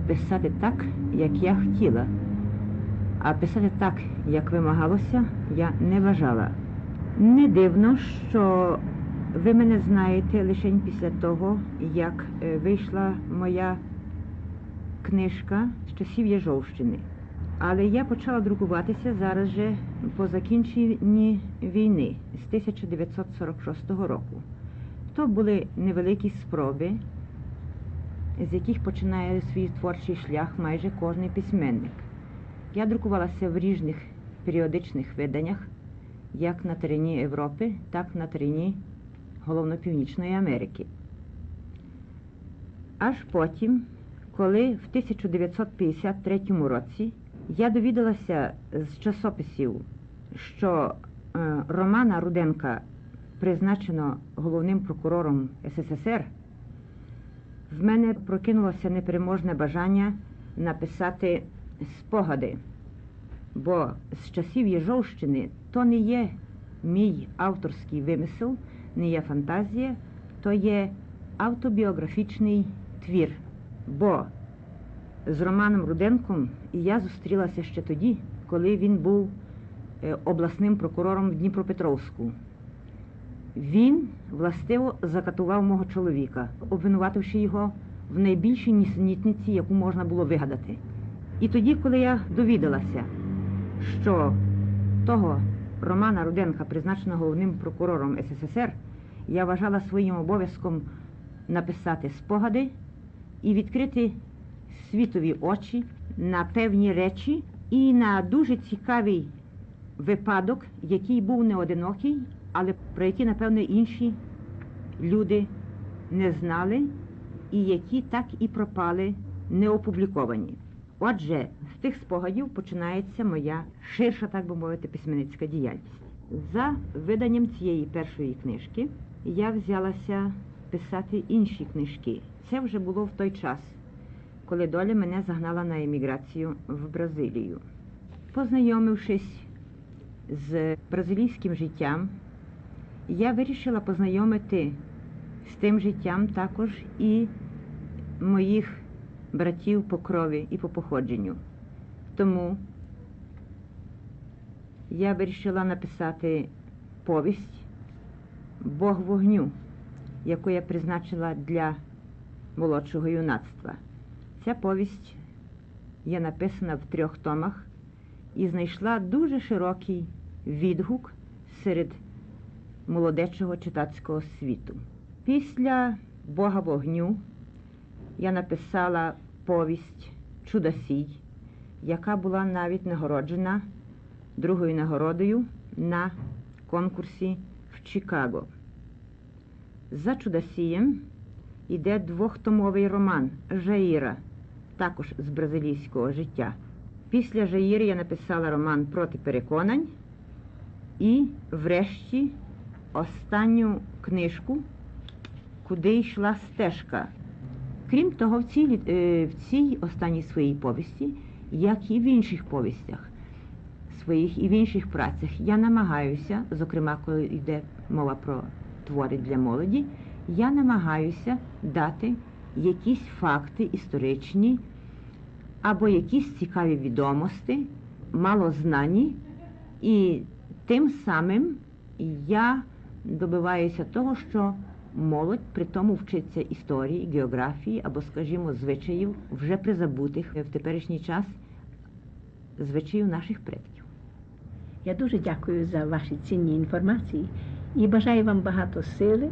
писати так, як я хотіла. А писати так, як вимагалося, я не бажала. Не дивно, що ви мене знаєте лише після того, як вийшла моя книжка з часів Єжовщини. Але я почала друкуватися зараз же по закінченні війни з 1946 року. То були невеликі спроби, з яких починає свій творчий шлях майже кожний письменник. Я друкувалася в різних періодичних виданнях, як на терені Європи, так на терені головно Північної Америки. Аж потім, коли в 1953 році я довідалася з часописів, що Романа Руденка призначено головним прокурором СССР, в мене прокинулося непереможне бажання написати спогади, бо з часів Єжовщини то не є мій авторський вимисел, не є фантазія, то є автобіографічний твір. Бо з Романом Руденком я зустрілася ще тоді, коли він був обласним прокурором в Дніпропетровську. Він, властиво, закатував мого чоловіка, обвинувативши його в найбільшій нісенітниці, яку можна було вигадати. І тоді, коли я довідалася, що того Романа Руденка призначеного головним прокурором СССР, я вважала своїм обов'язком написати спогади і відкрити світові очі на певні речі і на дуже цікавий випадок, який був не одинокий, але про які, напевно, інші люди не знали і які так і пропали неопубліковані. Отже, з тих спогадів починається моя ширша, так би мовити, письменницька діяльність. За виданням цієї першої книжки я взялася писати інші книжки. Це вже було в той час, коли доля мене загнала на еміграцію в Бразилію. Познайомившись з бразилійським життям, я вирішила познайомити з тим життям також і моїх братів по крові і по походженню. Тому я вирішила написати повість «Бог вогню», яку я призначила для молодшого юнацтва. Ця повість є написана в 3 томах і знайшла дуже широкий відгук серед молодечого читацького світу. Після «Бога вогню» я написала повість «Чудосій», яка була навіть нагороджена другою нагородою на конкурсі в Чикаго. За «Чудосієм» йде 2-томовий роман «Жаїра», також з бразилійського життя. Після «Жаїри» я написала роман «Проти переконань» і, врешті, останню книжку, куди йшла стежка. Крім того, в цій останній своїй повісті, як і в інших повістях своїх і в інших працях, я намагаюся, зокрема, коли йде мова про твори для молоді, я намагаюся дати якісь факти історичні або якісь цікаві відомості, малознані, і тим самим я добиваюся того, що молодь при тому вчиться історії, географії або, скажімо, звичаїв, вже призабутих в теперішній час звичаїв наших предків. Я дуже дякую за ваші цінні інформації і бажаю вам багато сили,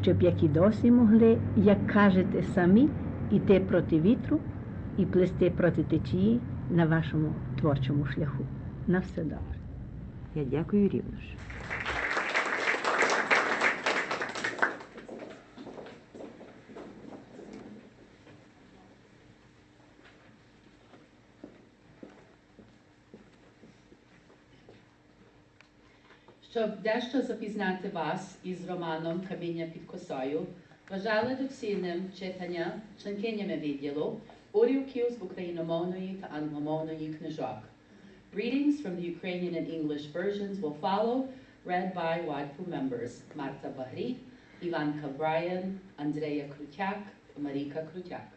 щоб, як і досі, могли, як кажете самі, іти проти вітру і плисти проти течії на вашому творчому шляху. На все добре. Я дякую рівно ж. Щоб дещо запізнати вас із романом «Каміння під косою», вважали доцільним читання членкинями відділу уривків з україномовної та англомовної книжок. Readings from the Ukrainian and English versions will follow, read by WADFU members Marta Bahri, Ivanka Bryan, Andrea Krutyak, Marika Krutyak.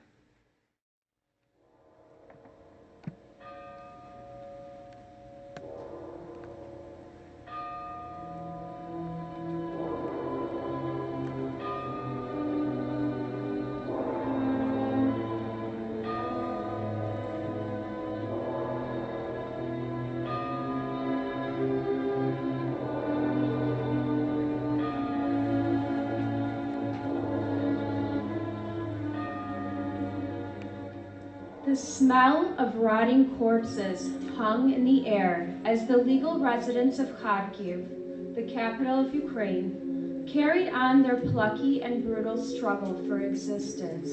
The smell of rotting corpses hung in the air as the legal residents of Kharkiv, the capital of Ukraine, carried on their plucky and brutal struggle for existence.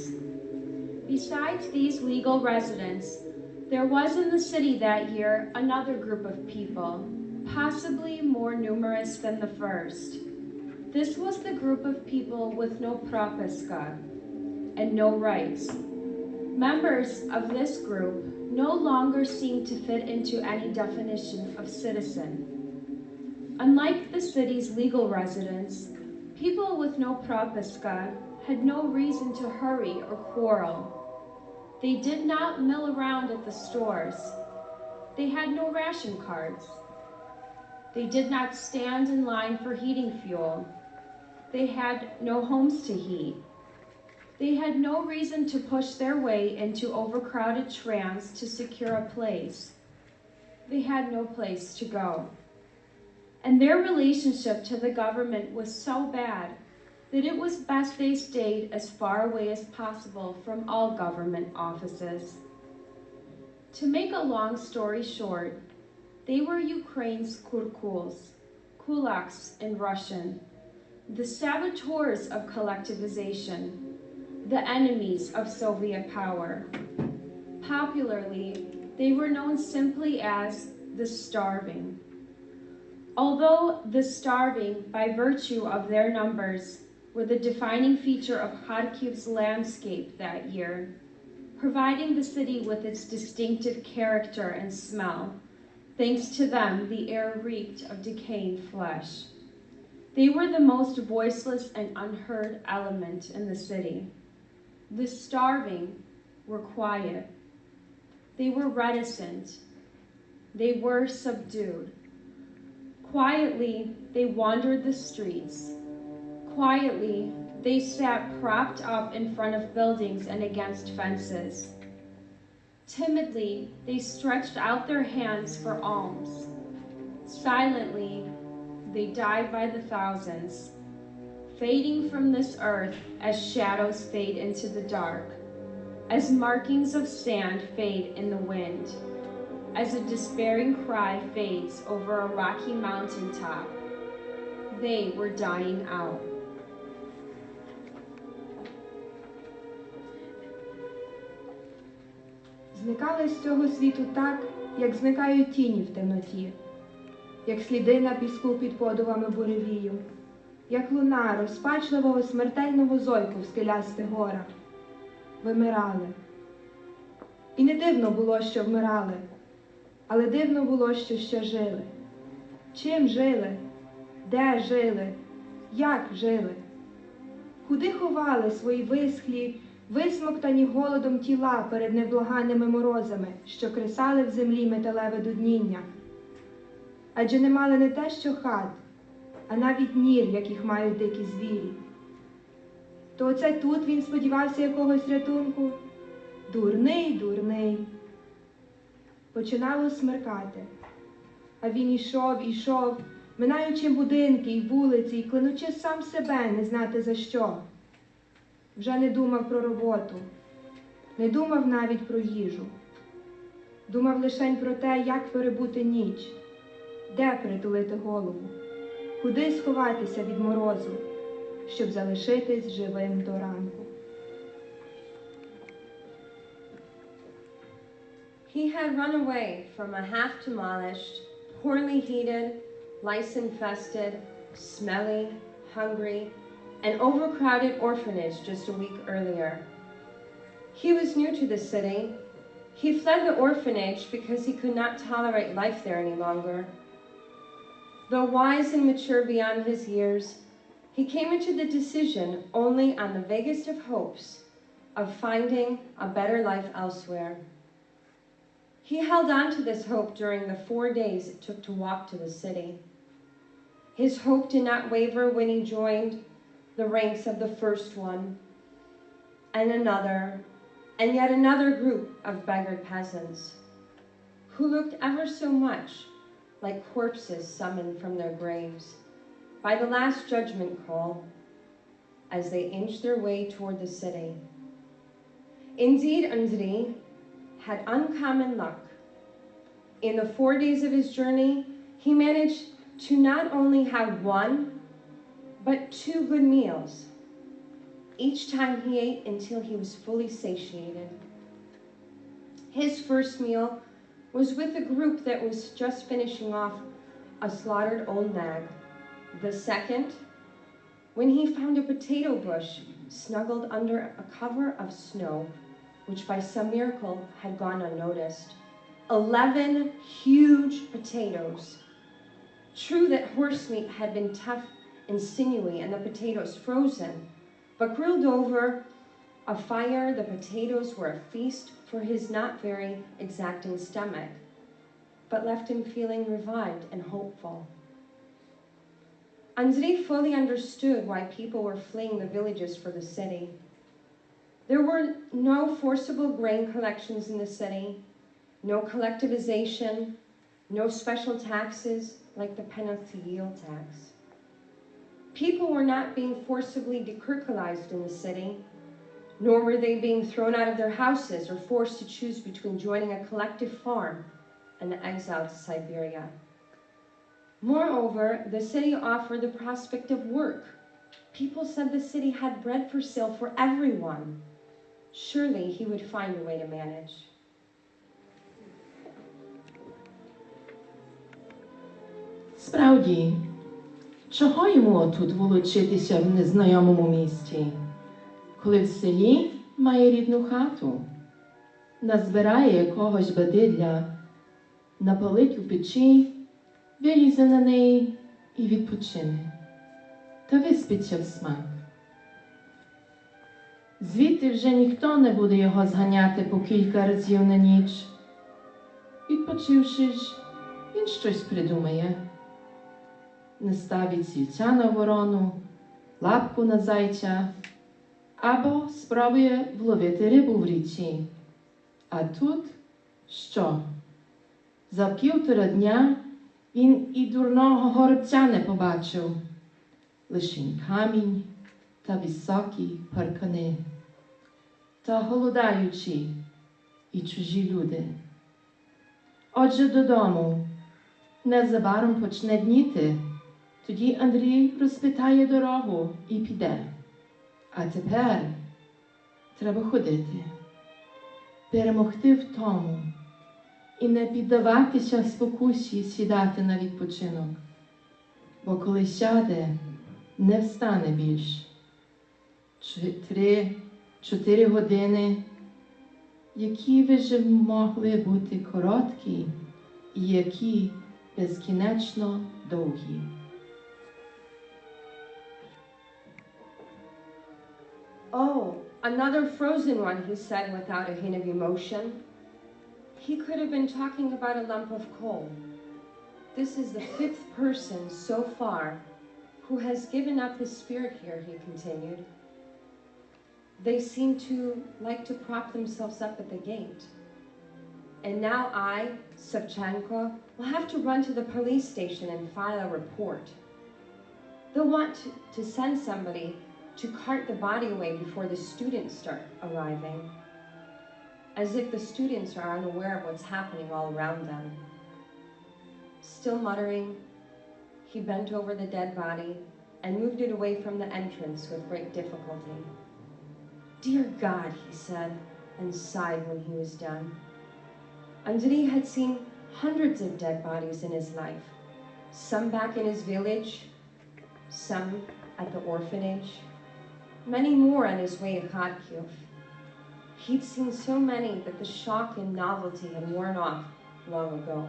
Besides these legal residents, there was in the city that year another group of people, possibly more numerous than the first. This was the group of people with no propiska and no rights. Members of this group no longer seemed to fit into any definition of citizen. Unlike the city's legal residents, people with no propiska had no reason to hurry or quarrel. They did not mill around at the stores. They had no ration cards. They did not stand in line for heating fuel. They had no homes to heat. They had no reason to push their way into overcrowded trams to secure a place. They had no place to go. And their relationship to the government was so bad that it was best they stayed as far away as possible from all government offices. To make a long story short, they were Ukraine's kurkuls, kulaks in Russian, the saboteurs of collectivization, the enemies of Soviet power. Popularly, they were known simply as the starving. Although the starving, by virtue of their numbers, were the defining feature of Kharkiv's landscape that year, providing the city with its distinctive character and smell. Thanks to them, the air reeked of decaying flesh. They were the most voiceless and unheard element in the city. The starving were quiet. They were reticent. They were subdued. Quietly, they wandered the streets. Quietly, they sat propped up in front of buildings and against fences. Timidly, they stretched out their hands for alms. Silently, they died by the thousands, fading from this earth as shadows fade into the dark, as markings of sand fade in the wind, as a despairing cry fades over a rocky mountaintop. They were dying out. Зникали з цього світу так, як зникають тіні в темноті, як сліди на піску під подувами буревію. як луна розпачливого смертельного зойку в скелястих горах. Вимирали. І не дивно було, що вмирали, але дивно було, що ще жили. Чим жили? Де жили? Як жили? Куди ховали свої висхлі, висмоктані голодом тіла перед невблаганними морозами, що кресали в землі металеве дудніння? Адже не мали не те, що хат, а навіть нір, яких мають дикі звірі. То оце тут він сподівався якогось рятунку? Дурний, дурний. Починало смеркати, а він ішов, минаючи будинки й вулиці, й клянучи сам себе не знати за що. Вже не думав про роботу, не думав навіть про їжу. Думав лише про те, як перебути ніч, де притулити голову, куди сховатися від морозу, щоб залишитись живим до ранку. He had run away from a half-demolished, poorly heated, lice-infested, smelly, hungry, and overcrowded orphanage just a week earlier. He was new to the city. He fled the orphanage because he could not tolerate life there any longer. Though wise and mature beyond his years, he came into the decision only on the vaguest of hopes of finding a better life elsewhere. He held on to this hope during the 4 days it took to walk to the city. His hope did not waver when he joined the ranks of the first one, and another, and yet another group of beggared peasants, who looked ever so much like corpses summoned from their graves by the last judgment call as they inched their way toward the city. Indeed, Andri had uncommon luck. In the 4 days of his journey, he managed to not only have 1, but 2 good meals, each time he ate until he was fully satiated. His first meal was with a group that was just finishing off a slaughtered old nag. The second, when he found a potato bush snuggled under a cover of snow, which by some miracle had gone unnoticed. 11 huge potatoes. True that horse meat had been tough and sinewy and the potatoes frozen, but grilled over a fire, the potatoes were a feast for his not very exacting stomach, but left him feeling revived and hopeful. Andri fully understood why people were fleeing the villages for the city. There were no forcible grain collections in the city, no collectivization, no special taxes like the penalty yield tax. People were not being forcibly dekirkalized in the city, nor were they being thrown out of their houses or forced to choose between joining a collective farm and exile to Siberia. Moreover, the city offered the prospect of work. People said the city had bread for sale for everyone. Surely he would find a way to manage. Справді, чого йому тут волочитися в незнайомому місті, коли в селі має рідну хату, назбирає якогось бадилля, напалить у печі, вилізе на неї і відпочине, та виспиться в смак. Звідти вже ніхто не буде його зганяти по кілька разів на ніч. Відпочивши ж, він щось придумає. Наставить сільця на ворону, лапку на зайця, або спробує вловити рибу в річці. А тут що? За 1,5 дня він і дурного горобця не побачив. Лишень камінь та високі паркани, та голодаючі і чужі люди. Отже, додому. Незабаром почне дніти. Тоді Андрій розпитає дорогу і піде. А тепер треба ходити, перемогти в тому і не піддаватися спокусі сідати на відпочинок. Бо коли сяде, не встане більш. 3-4 години, які ви ж могли бути короткі і які безкінечно довгі. Oh, another frozen one, he said without a hint of emotion. He could have been talking about a lump of coal. This is the 5th person so far who has given up his spirit here, he continued. They seem to like to prop themselves up at the gate. And now I, Savchenko, will have to run to the police station and file a report. They'll want to send somebody to cart the body away before the students start arriving, as if the students are unaware of what's happening all around them. Still muttering, he bent over the dead body and moved it away from the entrance with great difficulty. Dear God, he said, and sighed when he was done. Andrei had seen hundreds of dead bodies in his life, some back in his village, some at the orphanage, many more on his way to Kharkiv. He'd seen so many that the shock and novelty had worn off long ago.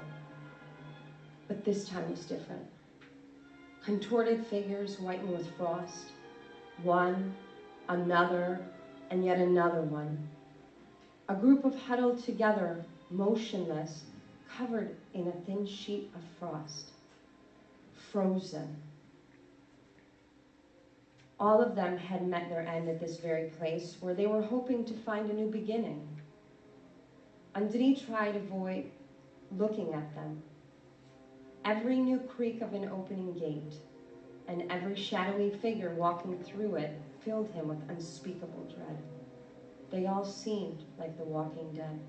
But this time was different. Contorted figures whitened with frost, one, another, and yet another one. A group of huddled together, motionless, covered in a thin sheet of frost. Frozen. All of them had met their end at this very place where they were hoping to find a new beginning. Andrei tried to avoid looking at them. Every new creak of an opening gate and every shadowy figure walking through it filled him with unspeakable dread. They all seemed like the walking dead.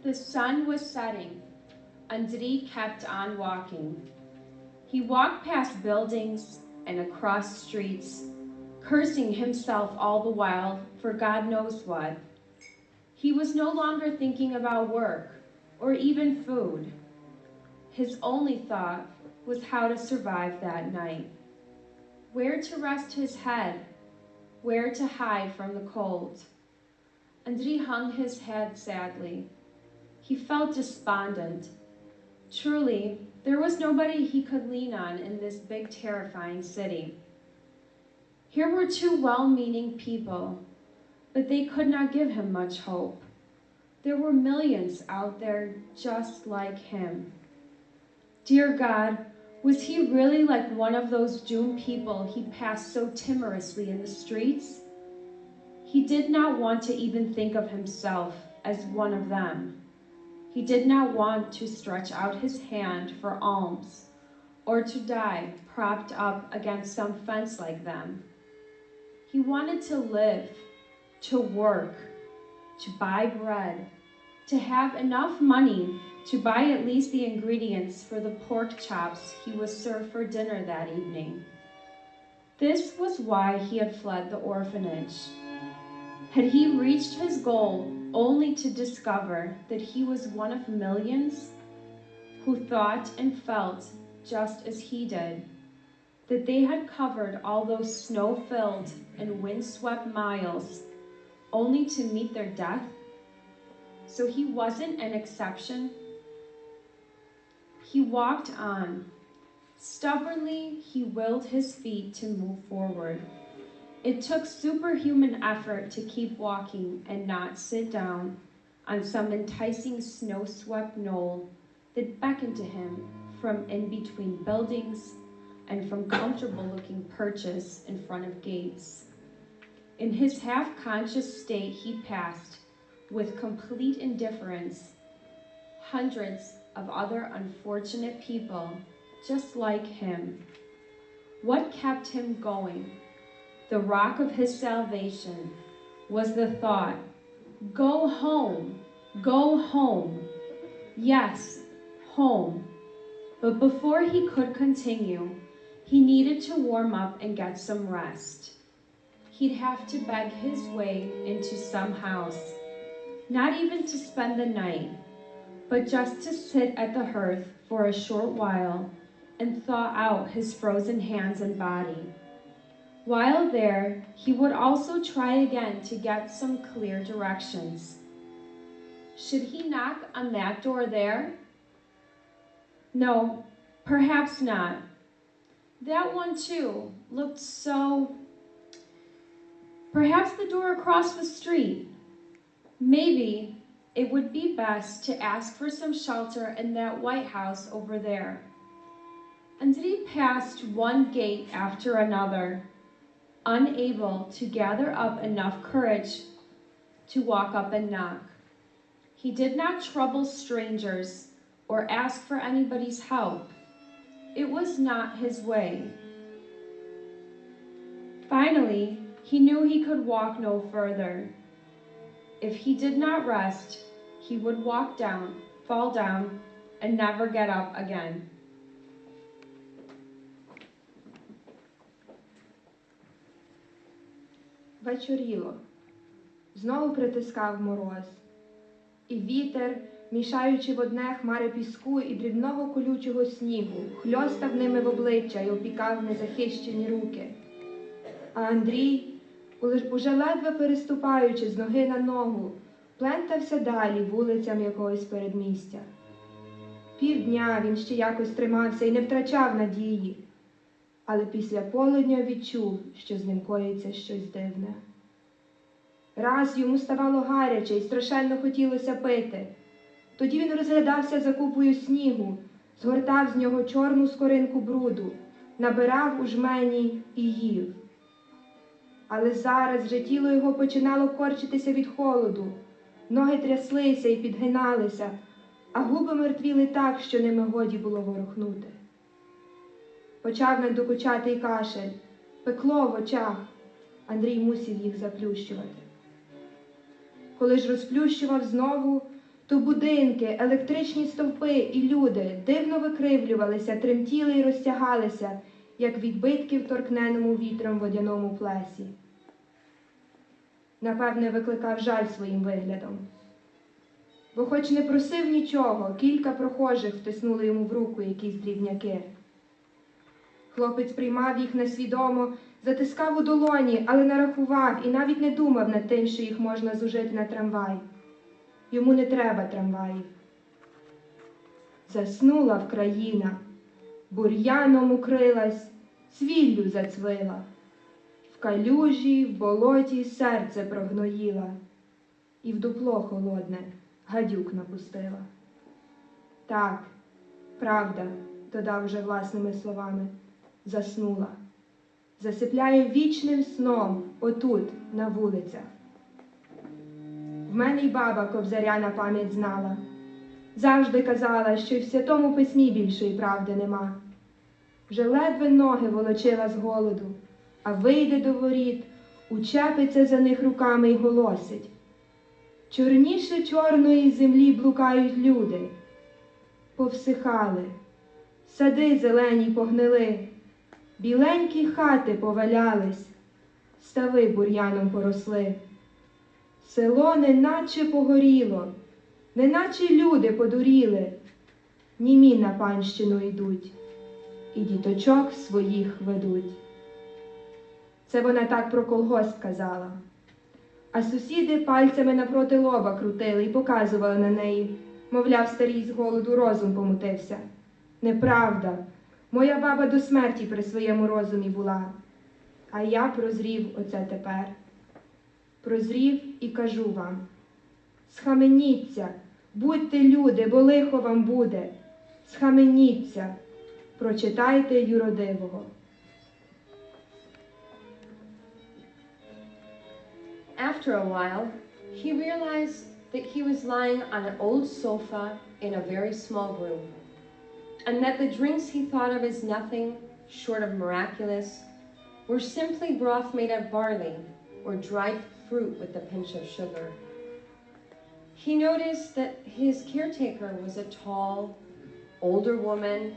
The sun was setting. Andrei kept on walking. He walked past buildings and across streets, cursing himself all the while for God knows what. He was no longer thinking about work or even food. His only thought was how to survive that night, where to rest his head, where to hide from the cold. Andrei hung his head sadly. He felt despondent. Truly, there was nobody he could lean on in this big, terrifying city. Here were two well-meaning people, but they could not give him much hope. There were millions out there just like him. Dear God, was he really like one of those doomed people he passed so timorously in the streets? He did not want to even think of himself as one of them. He did not want to stretch out his hand for alms or to die propped up against some fence like them. He wanted to live, to work, to buy bread, to have enough money to buy at least the ingredients for the pork chops he was served for dinner that evening. This was why he had fled the orphanage. Had he reached his goal only to discover that he was one of millions who thought and felt just as he did, that they had covered all those snow-filled and wind-swept miles only to meet their death? So he wasn't an exception. He walked on. Stubbornly, he willed his feet to move forward. It took superhuman effort to keep walking and not sit down on some enticing snow-swept knoll that beckoned to him from in between buildings and from comfortable-looking perches in front of gates. In his half-conscious state, he passed, with complete indifference, hundreds of other unfortunate people just like him. What kept him going? The rock of his salvation was the thought, go home, go home. Yes, home. But before he could continue, he needed to warm up and get some rest. He'd have to beg his way into some house, not even to spend the night, but just to sit at the hearth for a short while and thaw out his frozen hands and body. While there, he would also try again to get some clear directions. Should he knock on that door there? No, perhaps not. That one too looked so... Perhaps the door across the street. Maybe it would be best to ask for some shelter in that White House over there. Andrei passed one gate after another, unable to gather up enough courage to walk up and knock. He did not trouble strangers or ask for anybody's help. It was not his way. Finally, he knew he could walk no further. If he did not rest, he would fall down, and never get up again. Вечоріло. Знову притискав мороз. І вітер, мішаючи в одне хмари піску і дрібного колючого снігу, хльостав ними в обличчя й опікав незахищені руки. А Андрій, уже ледве переступаючи з ноги на ногу, плентався далі вулицям якогось передмістя. Півдня він ще якось тримався і не втрачав надії, але після полудня відчув, що з ним коїться щось дивне. Раз йому ставало гаряче і страшенно хотілося пити. Тоді він розглядався за купою снігу, згортав з нього чорну скоринку бруду, набирав у жмені і їв. Але зараз вже тіло його починало корчитися від холоду, ноги тряслися і підгиналися, а губи мертвіли так, що ними годі було ворухнути. Почав надокучати й кашель, пекло в очах. Андрій мусив їх заплющувати. Коли ж розплющував знову, то будинки, електричні стовпи і люди дивно викривлювалися, тремтіли й розтягалися, як відбитки в торкненому вітром водяному плесі. Напевне, викликав жаль своїм виглядом. Бо хоч не просив нічого, кілька прохожих втиснули йому в руку якісь дрібняки. Хлопець приймав їх несвідомо, затискав у долоні, але нарахував і навіть не думав над тим, що їх можна зужити на трамвай. Йому не треба трамваїв. Заснула вкраїна, бур'яном укрилась, цвіллю зацвила. В калюжі, в болоті серце прогноїла, і в дупло холодне гадюк напустила. Так, правда, додав вже власними словами, заснула. Засипляє вічним сном отут, на вулицях. В мене й баба Кобзаря на пам'ять знала. Завжди казала, що й в Святому Письмі більшої правди нема. Вже ледве ноги волочила з голоду, а вийде до воріт, учепиться за них руками й голосить. Чорніше чорної землі блукають люди. Повсихали, сади зелені погнили, біленькі хати повалялись, стави бур'яном поросли. Село неначе погоріло, неначе люди подуріли, німі на панщину йдуть, і діточок своїх ведуть. Це вона так про колгосп казала. А сусіди пальцями напроти лоба крутили і показували на неї, мовляв, старій з голоду розум помутився. Неправда, моя баба до смерті при своєму розумі була, а я прозрів оце тепер. Прозрів і кажу вам, схаменіться, будьте люди, бо лихо вам буде. Схаменіться, прочитайте юродивого. After a while, he realized that he was lying on an old sofa in a very small room, and that the drinks he thought of as nothing short of miraculous were simply broth made of barley or dried fruit with a pinch of sugar. He noticed that his caretaker was a tall, older woman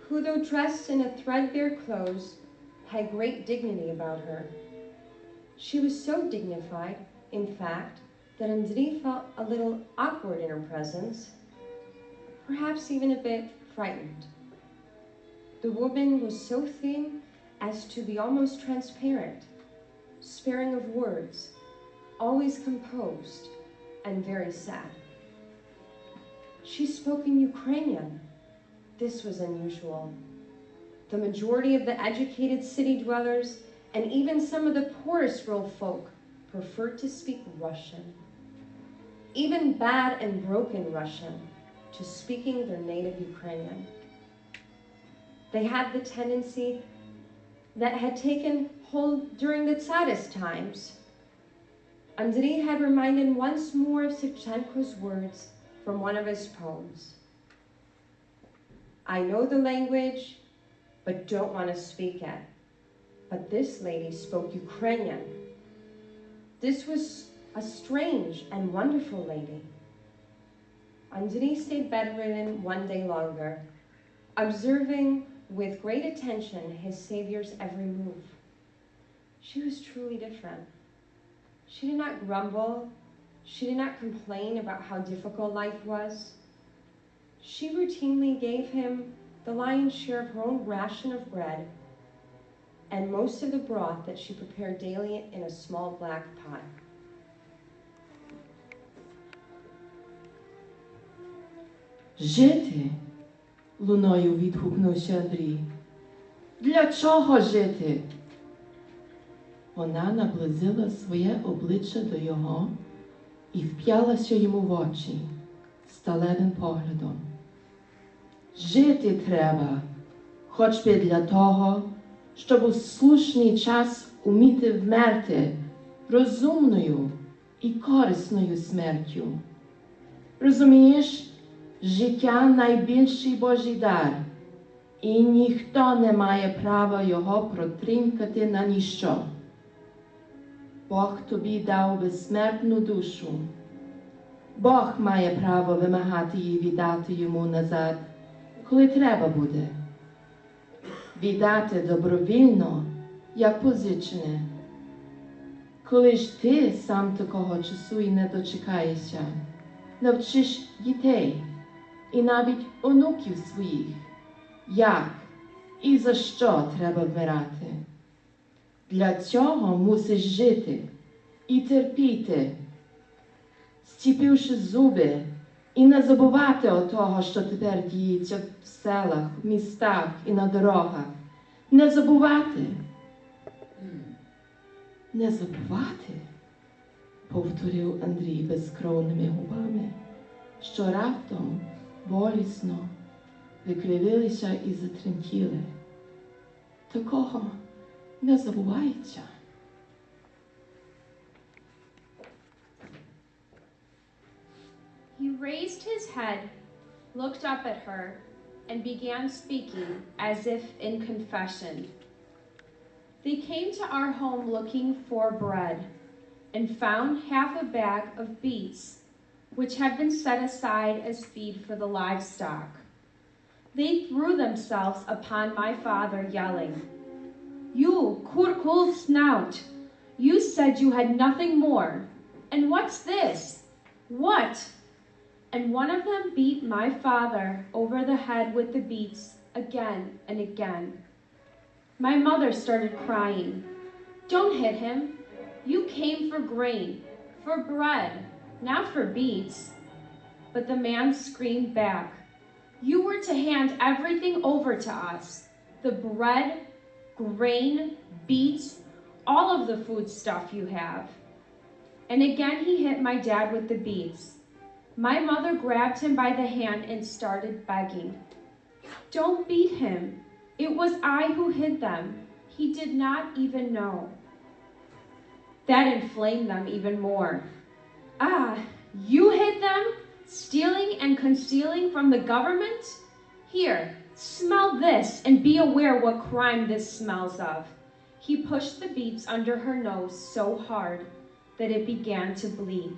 who, though dressed in a threadbare clothes, had great dignity about her. She was so dignified, in fact, that Andrei felt a little awkward in her presence, perhaps even a bit frightened. The woman was so thin as to be almost transparent, sparing of words, always composed, and very sad. She spoke in Ukrainian. This was unusual. The majority of the educated city dwellers and even some of the poorest rural folk preferred to speak Russian, even bad and broken Russian, to speaking their native Ukrainian. They had the tendency that had taken hold during the Tsarist times. Andrei had reminded once more of Shevchenko's words from one of his poems. I know the language, but don't want to speak it. But this lady spoke Ukrainian. This was a strange and wonderful lady. Andrei stayed bedridden one day longer, observing with great attention his savior's every move. She was truly different. She did not grumble. She did not complain about how difficult life was. She routinely gave him the lion's share of her own ration of bread and most of the broth that she prepared daily in a small black pot. Жити? Луною відгукнувся Андрій. Для чого жити? Вона наблизила своє обличчя до його і вп'ялася йому в очі сталевим поглядом. Жити треба, хоч би для того, щоб у слушний час уміти вмерти розумною і корисною смертю. Розумієш, життя – найбільший Божий дар, і ніхто не має права його протринькати на ніщо. Бог тобі дав безсмертну душу. Бог має право вимагати її віддати йому назад, коли треба буде. Віддати добровільно, як позичене. Коли ж ти сам такого часу і не дочекаєшся, навчиш дітей і навіть онуків своїх, як і за що треба вмирати. Для цього мусиш жити і терпіти, стіпивши зуби, і не забувати того, що тепер діється в селах, в містах і на дорогах. Не забувати. Не забувати, повторив Андрій безкровними губами, що раптом болісно викривилися і затремтіли. Такого не забувається. He raised his head, looked up at her, and began speaking as if in confession. They came to our home looking for bread and found half a bag of beets, which had been set aside as feed for the livestock. They threw themselves upon my father, yelling, "You, kurkul snout! You said you had nothing more. And what's this? What?" And one of them beat my father over the head with the beets again and again. My mother started crying. "Don't hit him. You came for grain, for bread, not for beets." But the man screamed back, "You were to hand everything over to us, the bread, grain, beets, all of the food stuff you have." And again he hit my dad with the beets. My mother grabbed him by the hand and started begging, "Don't beat him. It was I who hid them. He did not even know." That inflamed them even more. "Ah, you hid them? Stealing and concealing from the government? Here, smell this and be aware what crime this smells of." He pushed the beets under her nose so hard that it began to bleed.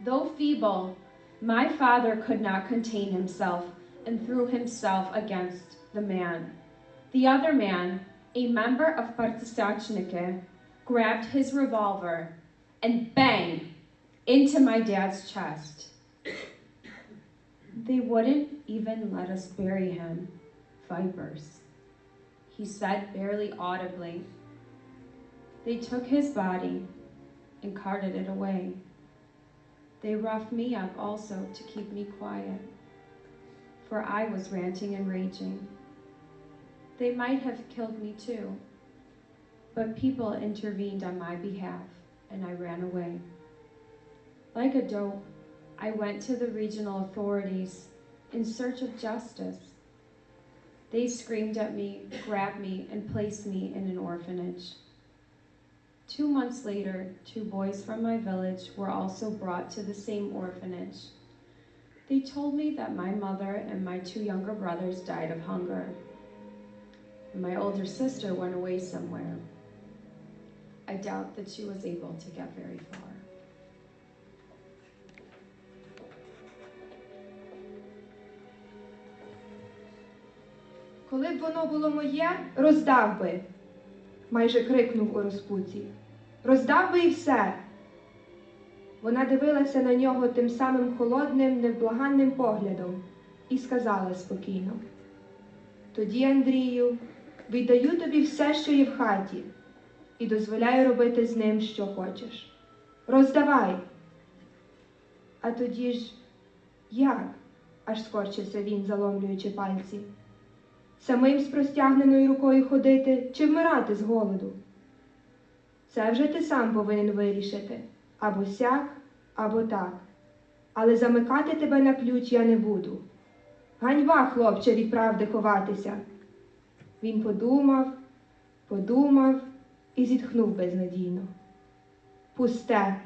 Though feeble, my father could not contain himself and threw himself against the man. The other man, a member of Partisachnike, grabbed his revolver and bang into my dad's chest. They wouldn't even let us bury him. Vipers. He said barely audibly. They took his body and carted it away. They roughed me up also to keep me quiet, for I was ranting and raging. They might have killed me too, but people intervened on my behalf, and I ran away. Like a dope, I went to the regional authorities in search of justice. They screamed at me, grabbed me, and placed me in an orphanage. 2 months later, 2 boys from my village were also brought to the same orphanage. They told me that my mother and my 2 younger brothers died of hunger. My older sister went away somewhere. I doubt that she was able to get very far. Коли б воно було моє, роздав би, майже крикнув у розпуці. Роздав би і все. Вона дивилася на нього тим самим холодним, невблаганним поглядом і сказала спокійно: тоді, Андрію, віддаю тобі все, що є в хаті, і дозволяю робити з ним, що хочеш. Роздавай! А тоді ж, як? Аж скорчився він, заломлюючи пальці. Самим з простягненою рукою ходити чи вмирати з голоду? Це вже ти сам повинен вирішити. Або сяк, або так. Але замикати тебе на ключ я не буду. Ганьба, хлопче, від правди ховатися. Він подумав і зітхнув безнадійно. Пусте.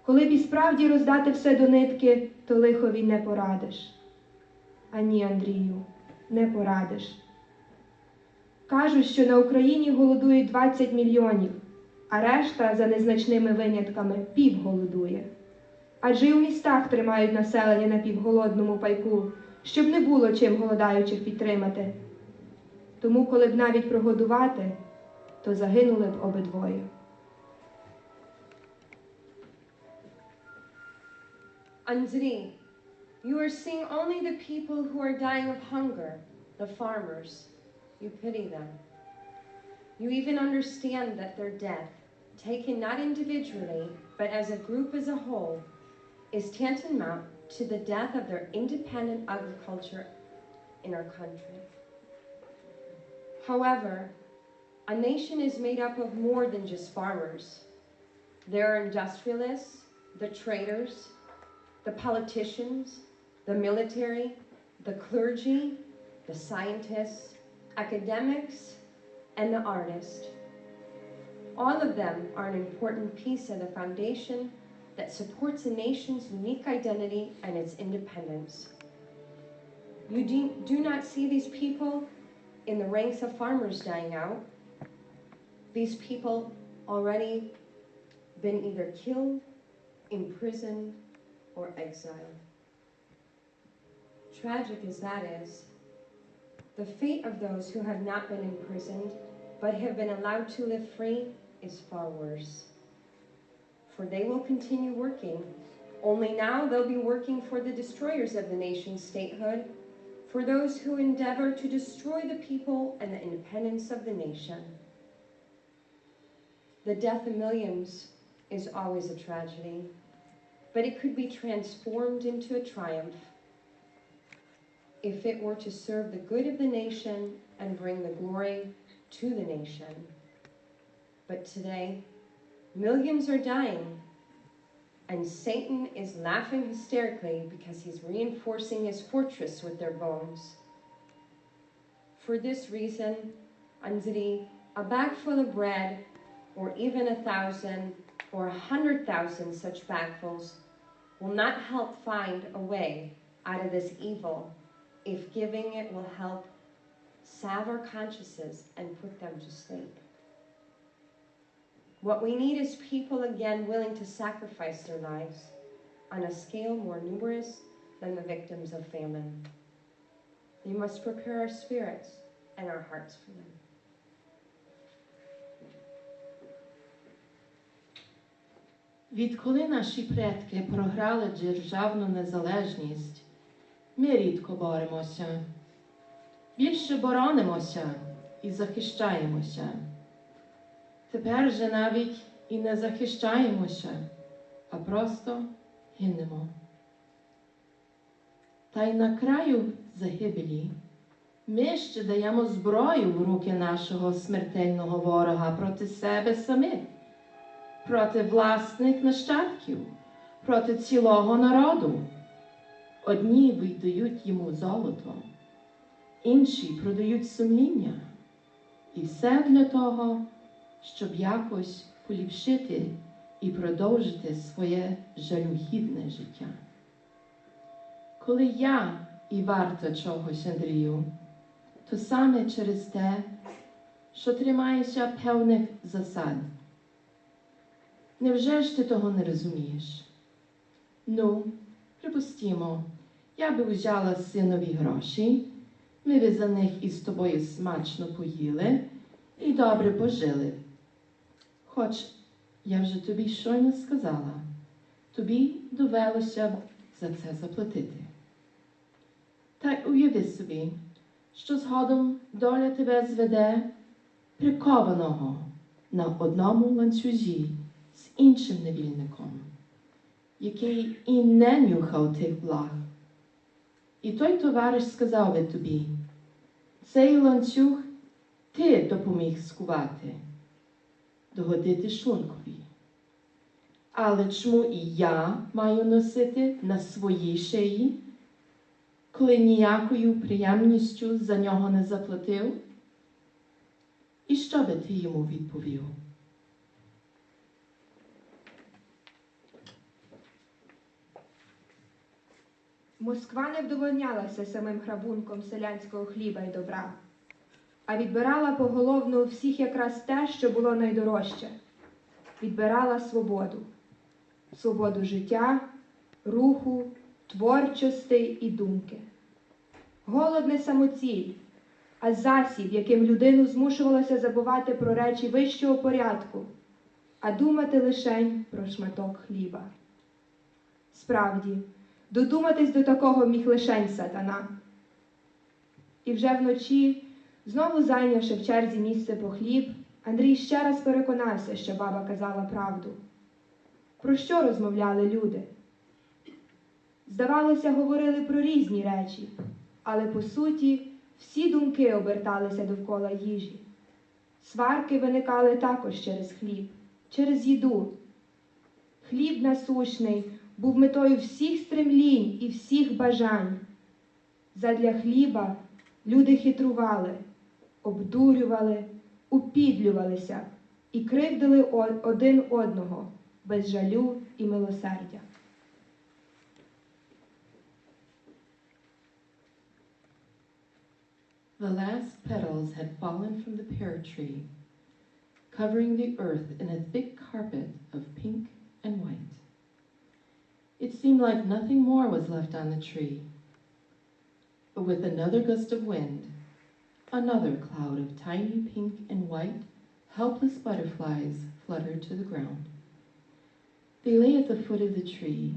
Коли б і справді роздати все до нитки, то лихові не порадиш. А ні, Андрію, не порадиш. Кажуть, що на Україні голодують 20 мільйонів, а решта, за незначними винятками, півголодує. Адже й у містах тримають населення на півголодному пайку, щоб не було чим голодаючих підтримати. Тому, коли б навіть прогодувати, то загинули б обидвоє. Anjali, you are seeing only the people who are dying of hunger, the farmers. You pity them. You even understand that their death, taken not individually, but as a group as a whole, is tantamount to the death of their independent agriculture in our country. However, a nation is made up of more than just farmers. There are industrialists, the traders, the politicians, the military, the clergy, the scientists, academics, and the artist. All of them are an important piece of the foundation that supports a nation's unique identity and its independence. You do not see these people in the ranks of farmers dying out. These people already been either killed, imprisoned, or exiled. Tragic as that is, the fate of those who have not been imprisoned but have been allowed to live free is far worse. For they will continue working, only now they'll be working for the destroyers of the nation's statehood, for those who endeavor to destroy the people and the independence of the nation. The death of millions is always a tragedy, but it could be transformed into a triumph if it were to serve the good of the nation and bring the glory to the nation. But today, millions are dying, and Satan is laughing hysterically because he's reinforcing his fortress with their bones. For this reason, Anjali, a bag full of bread, or even 1,000 or 100,000 such bagfuls, will not help find a way out of this evil if giving it will help salve our consciences and put them to sleep. What we need is people again willing to sacrifice their lives on a scale more numerous than the victims of famine. We must prepare our spirits and our hearts for them. Відколи наші предки програли державну незалежність, Ми рідко боремося. Більше боронимося і захищаємося. Тепер же навіть і не захищаємося, а просто гинемо. Та й на краю загибелі ми ще даємо зброю в руки нашого смертельного ворога проти себе самих, проти власних нащадків, проти цілого народу. Одні віддають йому золото, інші продають сумління. І все для того, щоб якось поліпшити і продовжити своє жалюгідне життя. Коли я і варта чогось, Андрію, то саме через те, що тримаюся певних засад. Невже ж ти того не розумієш? Ну, припустімо, я би взяла синові гроші, ми би за них із тобою смачно поїли і добре пожили. Хоч, я вже тобі щойно сказала, тобі довелося б за це заплатити. Та й уяви собі, що згодом доля тебе зведе прикованого на одному ланцюзі з іншим невільником, який і не нюхав тих благ. І той товариш сказав би тобі: цей ланцюг ти допоміг скувати, догодити шлункові. Але чому і я маю носити на своїй шиї, коли ніякою приємністю за нього не заплатив? І що би ти йому відповів? Москва не вдовольнялася самим грабунком селянського хліба й добра, а відбирала поголовно у всіх якраз те, що було найдорожче. Відбирала свободу. Свободу життя, руху, творчості і думки. Голод не самоціль, а засіб, яким людину змушувалося забувати про речі вищого порядку, а думати лишень про шматок хліба. Справді, додуматись до такого міг лишень сатана. І вже вночі, знову зайнявши в черзі місце по хліб, Андрій ще раз переконався, що баба казала правду. Про що розмовляли люди? Здавалося, говорили про різні речі, але по суті всі думки оберталися довкола їжі. Сварки виникали також через хліб, через їду. Хліб насущний був метою всіх стремлінь і всіх бажань. Задля хліба люди хитрували, обдурювали, упідлювалися і кривдили один одного без жалю і милосердя. The last petals had fallen from the pear tree, covering the earth in a thick carpet of pink and white. It seemed like nothing more was left on the tree. But with another gust of wind, another cloud of tiny pink and white, helpless butterflies fluttered to the ground. They lay at the foot of the tree,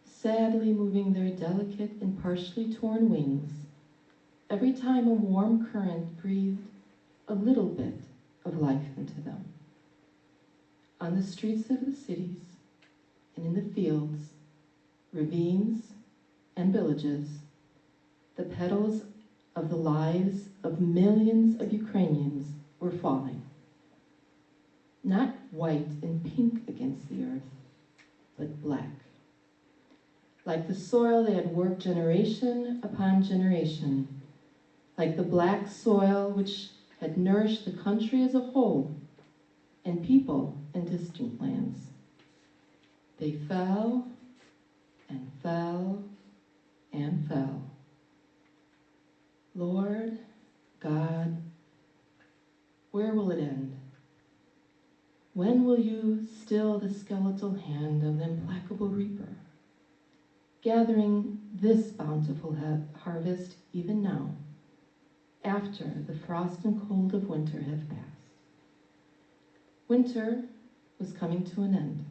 sadly moving their delicate and partially torn wings every time a warm current breathed a little bit of life into them. On the streets of the cities and in the fields, ravines, and villages, the petals of the lives of millions of Ukrainians were falling. Not white and pink against the earth, but black. Like the soil they had worked generation upon generation, like the black soil which had nourished the country as a whole and people in distant lands. They fell and fell and fell. Lord God, where will it end? When will you still the skeletal hand of the implacable reaper, gathering this bountiful harvest even now, after the frost and cold of winter have passed? Winter was coming to an end.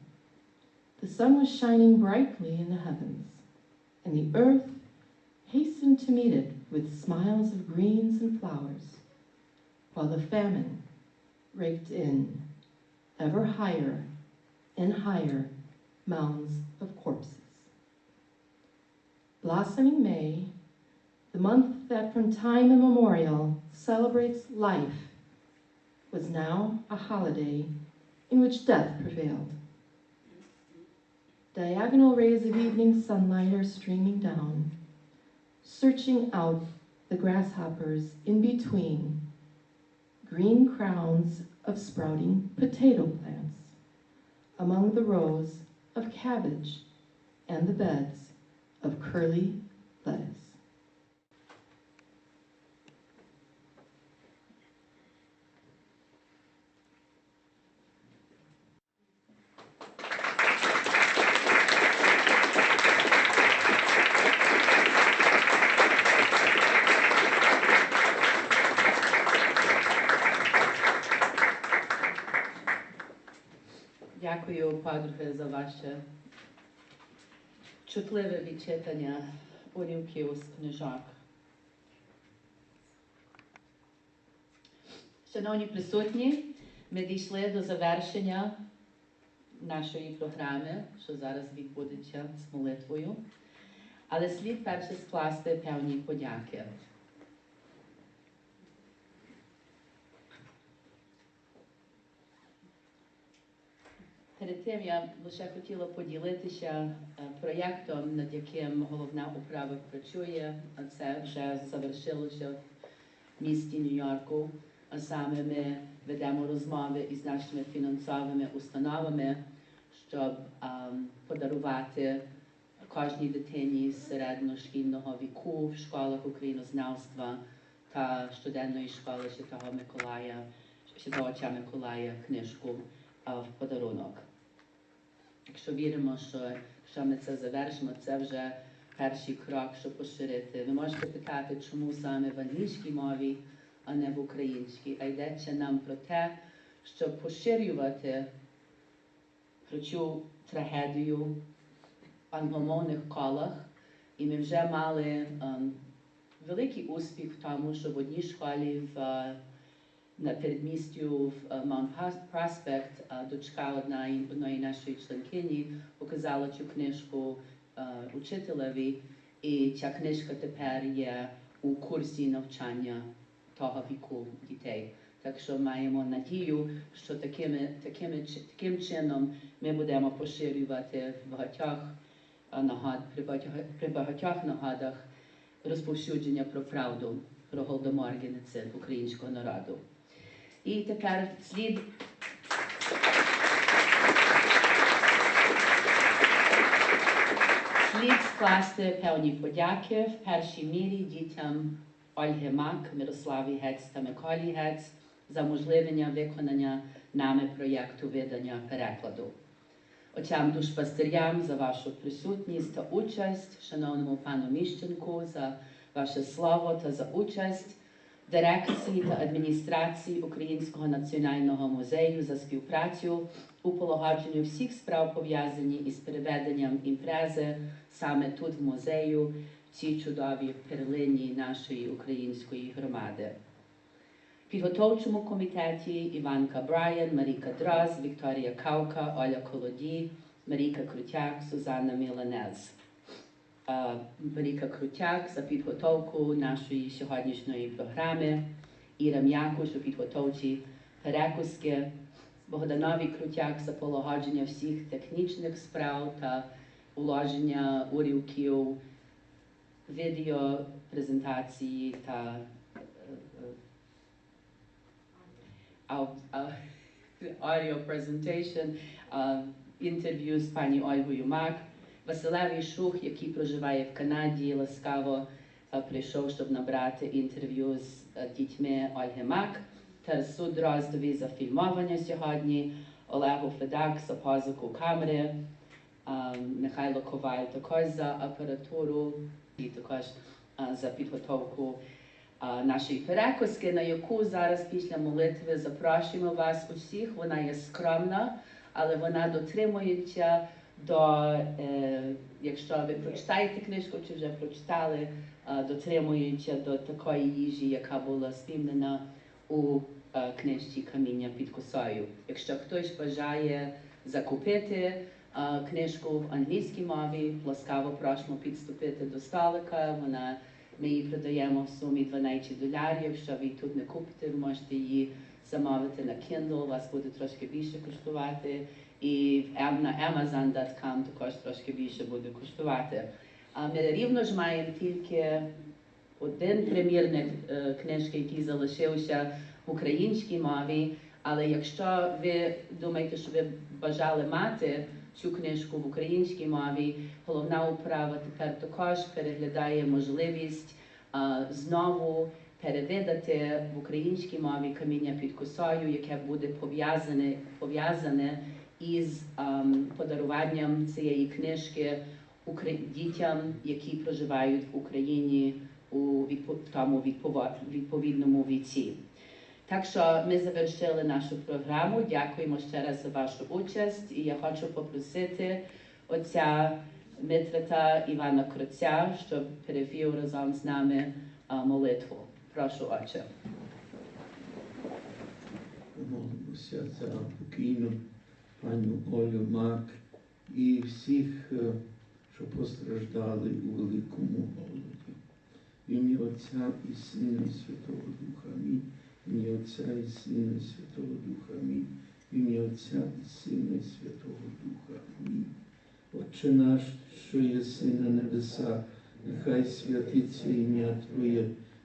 The sun was shining brightly in the heavens, and the earth hastened to meet it with smiles of greens and flowers, while the famine raked in ever higher and higher mounds of corpses. Blossoming May, the month that from time immemorial celebrates life, was now a holiday in which death prevailed. Diagonal rays of evening sunlight are streaming down, searching out the grasshoppers in between green crowns of sprouting potato plants, among the rows of cabbage and the beds of curly lettuce. Дякую, подруги, за ваше чутливе відчитання уривків з книжок. Шановні присутні, ми дійшли до завершення нашої програми, що зараз відбудеться з молитвою, але слід перше скласти певні подяки. Перед тим я лише хотіла поділитися проєктом, над яким головна управа працює, а це вже завершилося в місті Нью-Йорку. А саме ми ведемо розмови із нашими фінансовими установами, щоб подарувати кожній дитині середньошкільного віку в школах українознавства та щоденної школи Святого Отця Миколая книжку в подарунок. Якщо віримо, що ми це завершимо, це вже перший крок, щоб поширити. Ви можете питати, чому саме в англійській мові, а не в українській. А йдеться нам про те, щоб поширювати про цю трагедію в англомовних колах. І ми вже мали великий успіх в тому, що в одній школі на передмістю в Mount Prospect дочка одної нашої членкині показала цю книжку учителеві, і ця книжка тепер є у курсі навчання того віку дітей. Так що маємо надію, що таким чином ми будемо поширювати при багатьох нагодах розповсюдження про правду, про голодомор, геноцид українського народу. І тепер слід скласти певні подяки в першій мірі дітям Ольги Мак, Мирославі Гець та Миколі Гець за можливення виконання нами проєкту видання перекладу. Отцям душпастирям за вашу присутність та участь, шановному пану Міщенку за ваше слово та за участь, дирекції та адміністрації Українського національного музею за співпрацю у полагодженні всіх справ, пов'язані із переведенням імпрези саме тут в музею, в цій чудовій перлині нашої української громади. В підготовчому комітеті Іванка Брайан, Маріка Дрозд, Вікторія Каука, Оля Колодій, Маріка Крутяк, Сузанна Міланез. Маріка Крутяк за підготовку нашої сьогоднішньої програми, Іра М'якуш у підготовці перекуски, Богданові Крутяк за полагодження всіх технічних справ та уложення уривків, відео, презентації та audio presentation, інтерв'ю з пані Ольгою Мак, Василеві Шух, який проживає в Канаді, ласкаво прийшов, щоб набрати інтерв'ю з дітьми Ольги Мак, Тарасу Дроздові за фільмовання сьогодні, Олегу Федак за позику камери, Михайло Коваль також за апаратуру і також за підготовку нашої перекуски, на яку зараз після молитви запрошуємо вас усіх. Вона є скромна, але вона дотримується якщо ви прочитаєте книжку, чи вже прочитали, дотримуючи до такої їжі, яка була спільнена у книжці «Каміння під косою». Якщо хтось бажає закупити книжку в англійській мові, ласкаво просимо підступити до столика. Ми її продаємо в сумі $12. Якщо ви тут не купите, ви можете її замовити на Kindle, вас буде трошки більше коштувати. І на Amazon.com також трошки більше буде коштувати. Ми рівно ж маємо тільки один примірник книжки, який залишився в українській мові, але якщо ви думаєте, що ви бажали мати цю книжку в українській мові, головна управа тепер також переглядає можливість знову перевидати в українській мові «Каміння під косою», яке буде пов'язане із подаруванням цієї книжки дітям, які проживають в Україні у тому відповідному віці. Так що ми завершили нашу програму. Дякуємо ще раз за вашу участь. І я хочу попросити отця Митрита Івана Кроця, щоб перевів разом з нами молитву. Прошу, отче. Помолимося за покійну пані Олю Мак і всіх, що постраждали у великому голоді. В ім'я Отця і Сина і Святого Духа. Амінь. В ім'я Отця і Сина і Святого Духа. Амінь. В ім'я Отця і Сина і Святого Духа. Амінь. Отче наш, що єси на небесах, нехай святиться ім'я Твоє,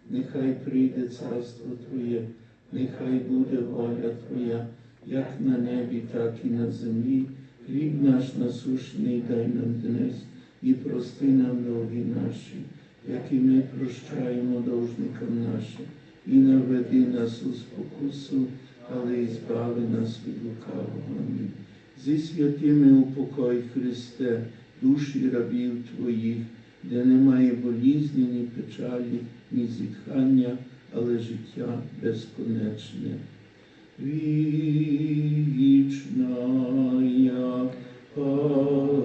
нехай прийде царство Твоє, нехай буде воля Твоя, як на небі, так і на землі. Хліб наш насущний дай нам днес, і прости нам долги наші, як і ми прощаємо должникам нашим. І не веди нас у спокусу, але і збави нас від лукавого. Амінь. Зі святими упокой, Христе, душі рабів Твоїх, де немає болізні, ні печалі, ні зітхання, але життя безконечне. Вічна пам'ять,